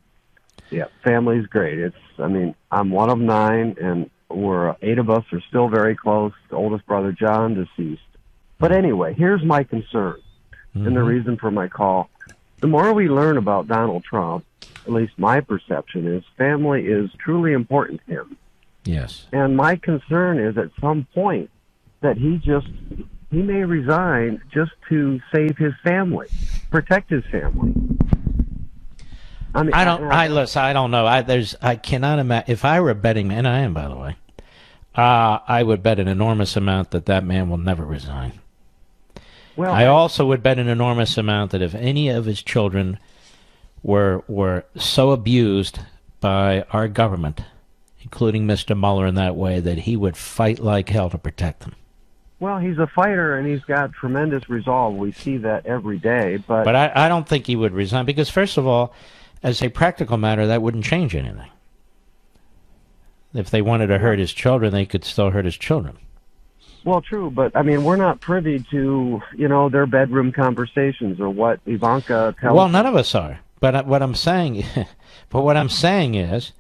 Yeah, family's great. I'm one of 9, and 8 of us are still very close. The oldest brother, John, deceased. But anyway, here's my concern, and the reason for my call. The more we learn about Donald Trump, at least my perception is, family is truly important to him. Yes. And my concern is at some point that he may resign just to save his family, protect his family. I mean, I don't know. I cannot imagine. If I were a betting man, and I am, by the way, I would bet an enormous amount that man will never resign. Well, I also would bet an enormous amount that if any of his children were so abused by our government, including Mr. Mueller in that way, that he would fight like hell to protect them. Well, he's a fighter, and he's got tremendous resolve. We see that every day. But I don't think he would resign because, first of all, as a practical matter, that wouldn't change anything. If they wanted to hurt his children, they could still hurt his children. Well, true, but I mean, we're not privy to, their bedroom conversations or what Ivanka tells. Well, none of us are. But what I'm saying, is,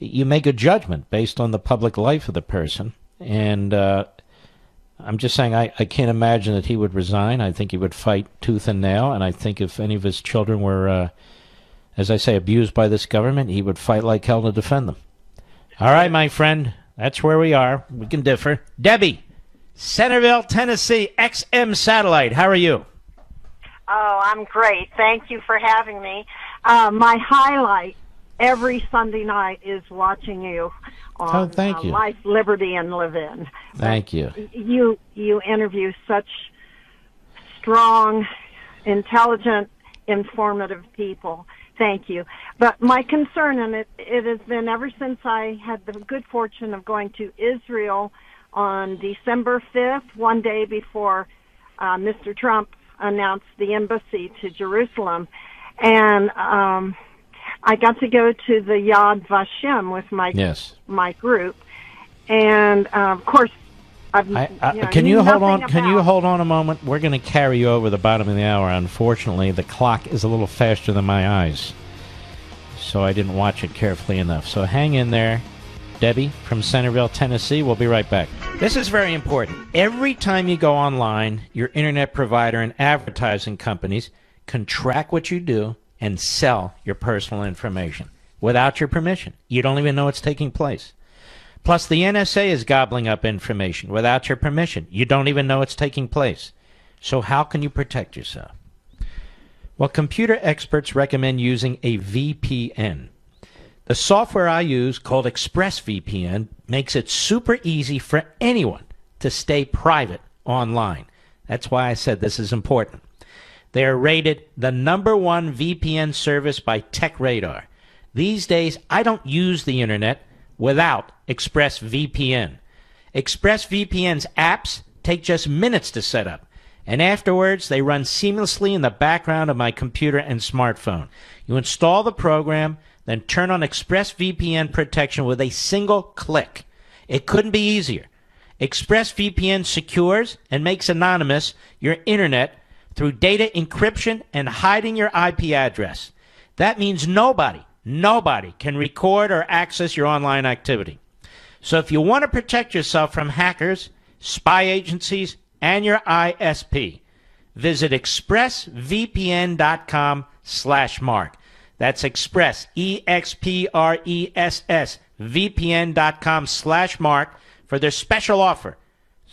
you make a judgment based on the public life of the person, and I'm just saying I can't imagine that he would resign. I think he would fight tooth and nail, and I think if any of his children were, as I say, abused by this government, he would fight like hell to defend them. All right, my friend, that's where we are. We can differ. Debbie, Centerville, Tennessee, XM Satellite. How are you? Oh, I'm great. Thank you for having me. My highlight every Sunday night is watching you on thank you. Life, Liberty, and Levin. Thank you. You interview such strong, intelligent, informative people. Thank you. But my concern, and it has been ever since I had the good fortune of going to Israel on December 5th, one day before Mr. Trump announced the embassy to Jerusalem. And I got to go to the Yad Vashem with my group. And, of course, can you hold on? Can you hold on a moment? We're going to carry you over the bottom of the hour. Unfortunately, the clock is a little faster than my eyes, so I didn't watch it carefully enough. So hang in there, Debbie from Centerville, Tennessee. We'll be right back. This is very important. Every time you go online, your internet provider and advertising companies can track what you do and sell your personal information without your permission. You don't even know it's taking place. Plus, the NSA is gobbling up information without your permission. You don't even know it's taking place. So how can you protect yourself? Well, computer experts recommend using a VPN. The software I use, called ExpressVPN, makes it super easy for anyone to stay private online. That's why I said this is important. They are rated the #1 VPN service by TechRadar. These days, I don't use the internet without ExpressVPN. ExpressVPN's apps take just minutes to set up, and afterwards they run seamlessly in the background of my computer and smartphone. You install the program, then turn on ExpressVPN protection with a single click. It couldn't be easier. ExpressVPN secures and makes anonymous your internet through data encryption and hiding your IP address. That means nobody can record or access your online activity. So if you want to protect yourself from hackers, spy agencies, and your ISP, visit expressvpn.com/Mark. That's Express, EXPRESS, VPN.com/Mark for their special offer.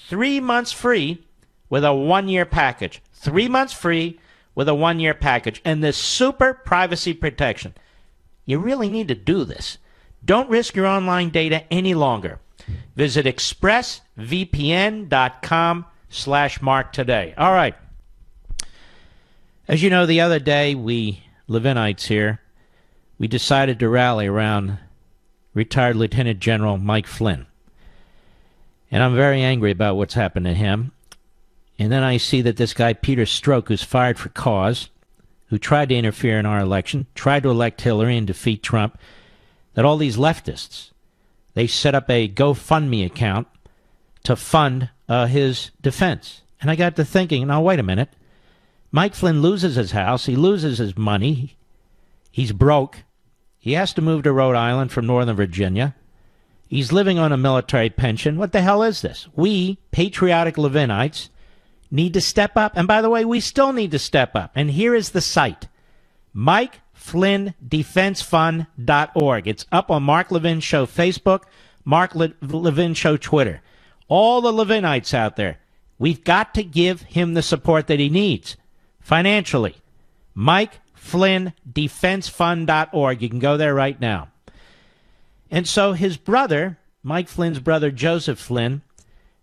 3 months free with a 1-year package. 3 months free with a 1-year package. And this super privacy protection. You really need to do this. Don't risk your online data any longer. Visit expressvpn.com/Mark today. All right. As you know, the other day, we Levinites here, we decided to rally around retired Lieutenant General Mike Flynn. And I'm very angry about what's happened to him. And then I see that this guy, Peter Strzok, who's fired for cause, who tried to interfere in our election, tried to elect Hillary and defeat Trump, that all these leftists, they set up a GoFundMe account to fund his defense. And I got to thinking, now wait a minute. Mike Flynn loses his house. He loses his money. He's broke. He has to move to Rhode Island from Northern Virginia. He's living on a military pension. What the hell is this? We, patriotic Levinites, need to step up. And by the way, we still need to step up. And here is the site, MikeFlynnDefenseFund.org. It's up on Mark Levin Show Facebook, Mark Levin Show Twitter. All the Levinites out there, we've got to give him the support that he needs financially. MikeFlynnDefenseFund.org. You can go there right now. And so his brother, Mike Flynn's brother, Joseph Flynn,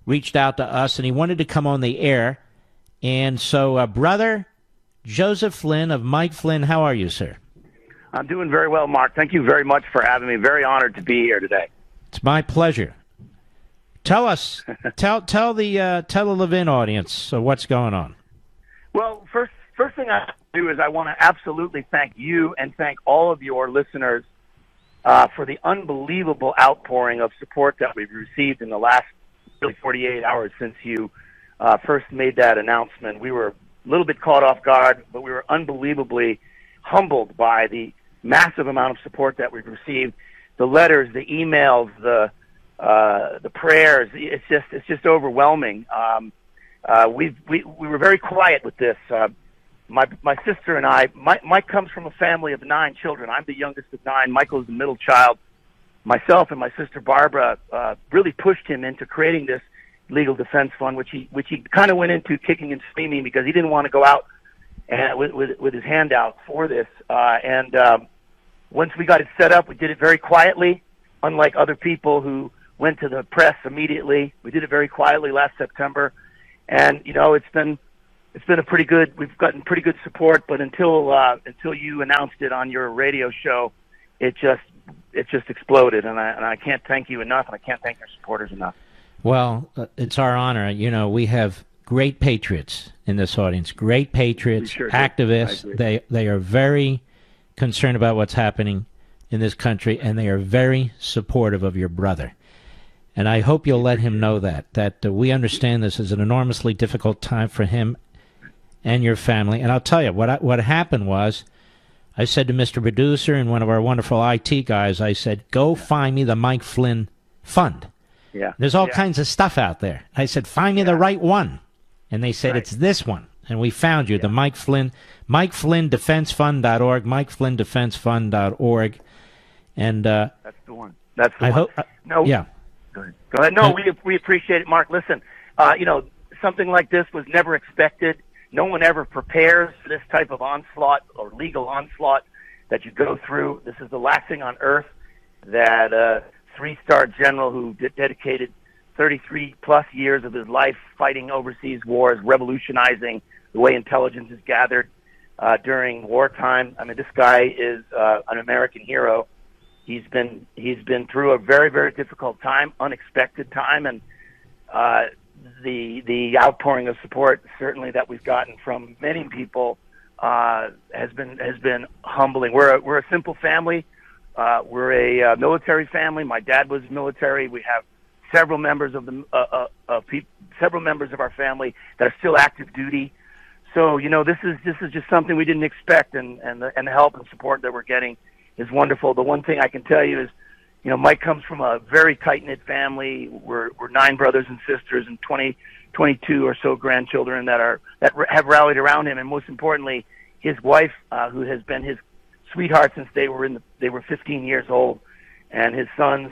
reached out to us, and he wanted to come on the air. And so, brother Joseph Flynn of Mike Flynn, how are you, sir? I'm doing very well, Mark. Thank you very much for having me. Very honored to be here today. It's my pleasure. Tell us, tell the Levin audience what's going on. Well, first thing I do is I want to absolutely thank you and thank all of your listeners for the unbelievable outpouring of support that we've received in the last really 48 hours since you first made that announcement. We were a little bit caught off guard, but we were unbelievably humbled by the massive amount of support that we've received. The letters, the emails, the prayers. It's just overwhelming. We were very quiet with this. My sister and I. Mike comes from a family of 9 children. I'm the youngest of 9. Michael is the middle child. Myself and my sister Barbara really pushed him into creating this legal defense fund, which he kind of went into kicking and screaming because he didn't want to go out and with his hand out for this. Once we got it set up, we did it very quietly, unlike other people who went to the press immediately. We did it very quietly last September, and it's been a pretty good. We've gotten pretty good support, but until you announced it on your radio show, it just exploded, and I can't thank you enough, and I can't thank your supporters enough. Well, it's our honor. We have great patriots in this audience. Great patriots, sure activists. They are very concerned about what's happening in this country, and they are very supportive of your brother. And I hope you'll let him know that we understand this is an enormously difficult time for him and your family. And I'll tell you, what happened was, I said to Mr. Producer and one of our wonderful IT guys, I said, go find me the Mike Flynn Fund. Yeah. There's all kinds of stuff out there. I said, find me the right one. And they said, it's this one. And we found you, the Mike Flynn DefenseFund.org, MikeFlynnDefenseFund.org. And that's the one. That's the one. hope. No. Yeah. Go ahead. No, we appreciate it, Mark. Listen, something like this was never expected. No one ever prepares for this type of onslaught or legal onslaught that you go through. This is the last thing on earth that a 3-star general who dedicated 33-plus years of his life fighting overseas wars, revolutionizing the way intelligence is gathered during wartime. I mean, this guy is an American hero. He's been through a very, very difficult time, unexpected time, and the outpouring of support certainly that we've gotten from many people has been humbling. We're a simple family. We're a military family. My dad was military. We have several members of several members of our family that are still active duty. So this is just something we didn't expect, and the help and support that we're getting is wonderful. The one thing I can tell you is, Mike comes from a very tight-knit family. We're 9 brothers and sisters and 22 or so grandchildren that have rallied around him, and most importantly, his wife, who has been his sweetheart since they were 15 years old, and his sons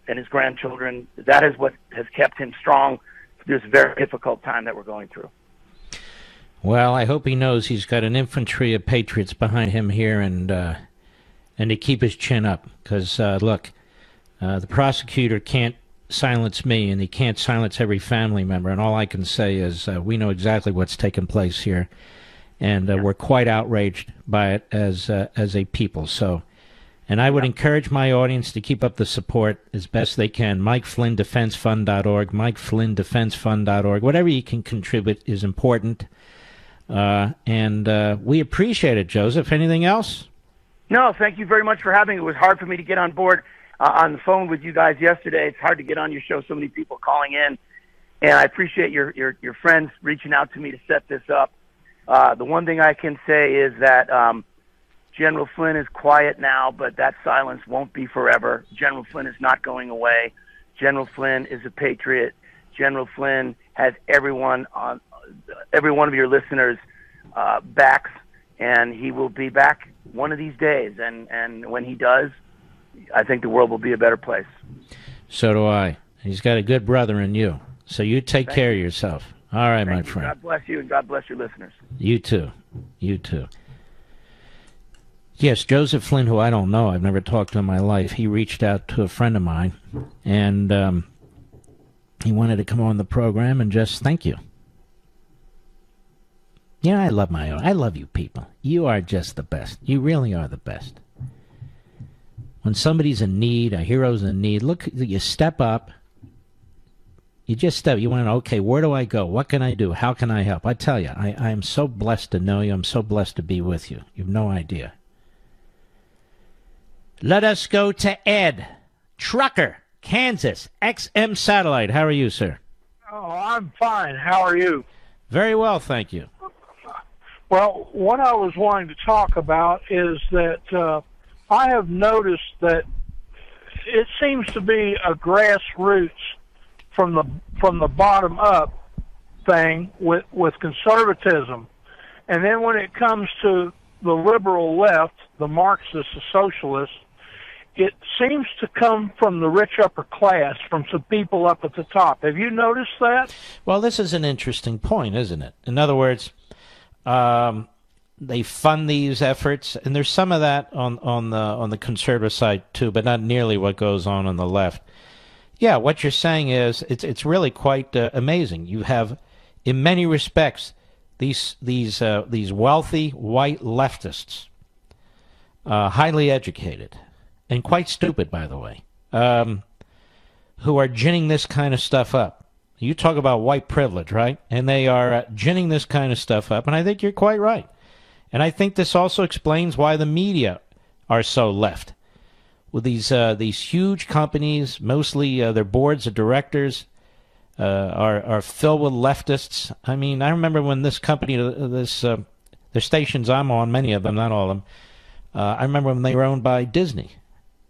and his grandchildren. That is what has kept him strong through this very difficult time that we're going through. Well, I hope he knows he's got an infantry of patriots behind him here, and to keep his chin up, because look, the prosecutor can't silence me, and he can't silence every family member, and all I can say is we know exactly what's taken place here, and we're quite outraged by it as a people. So, and I would encourage my audience to keep up the support as best they can. MikeFlynnDefenseFund.org, MikeFlynnDefenseFund.org. Whatever you can contribute is important, and we appreciate it, Joseph. Anything else? No, thank you very much for having me. It was hard for me to get on board on the phone with you guys yesterday. It's hard to get on your show, so many people calling in. And I appreciate your friends reaching out to me to set this up. The one thing I can say is that General Flynn is quiet now, but that silence won't be forever. General Flynn is not going away. General Flynn is a patriot. General Flynn has every one of your listeners' backs, and he will be back one of these days. And when he does, I think the world will be a better place. So do I. He's got a good brother in you. So you take care of yourself. All right, my friend. God bless you, and God bless your listeners. You too. You too. Yes, Joseph Flynn, who I don't know, I've never talked to in my life, he reached out to a friend of mine, and he wanted to come on the program and just thank you. I love you people. You are just the best. You really are the best. When somebody's in need, a hero's in need, look, you step up, You just step. You want to know, okay, where do I go? What can I do? How can I help? I tell you, I am so blessed to know you. I'm so blessed to be with you. You have no idea. Let us go to Ed. Trucker, Kansas, XM Satellite. How are you, sir? Oh, I'm fine. How are you? Very well, thank you. Well, what I was wanting to talk about is that I have noticed that it seems to be a grassroots from the bottom up thing with conservatism, and then when it comes to the liberal left, the Marxists, the socialists, it seems to come from the rich upper class, from some people up at the top. Have you noticed that? Well, this is an interesting point, isn't it? In other words, they fund these efforts, and there's some of that on the conservative side too, but not nearly what goes on the left. Yeah, what you're saying is it's really quite amazing. You have, in many respects, these wealthy white leftists, highly educated, and quite stupid, by the way, who are ginning this kind of stuff up. You talk about white privilege, right? And they are ginning this kind of stuff up, and I think you're quite right. And I think this also explains why the media are so left. With these huge companies, mostly their boards of directors are filled with leftists. I mean, I remember when this company, the stations I'm on, many of them, not all of them, I remember when they were owned by Disney.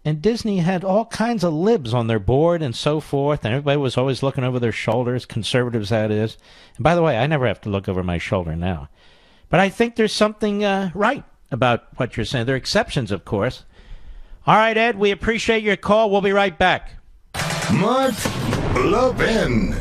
And Disney had all kinds of libs on their board and so forth, and everybody was always looking over their shoulders, conservatives, that is. And by the way, I never have to look over my shoulder now. But I think there's something right about what you're saying. There are exceptions, of course. All right, Ed, we appreciate your call. We'll be right back. Mark Levin.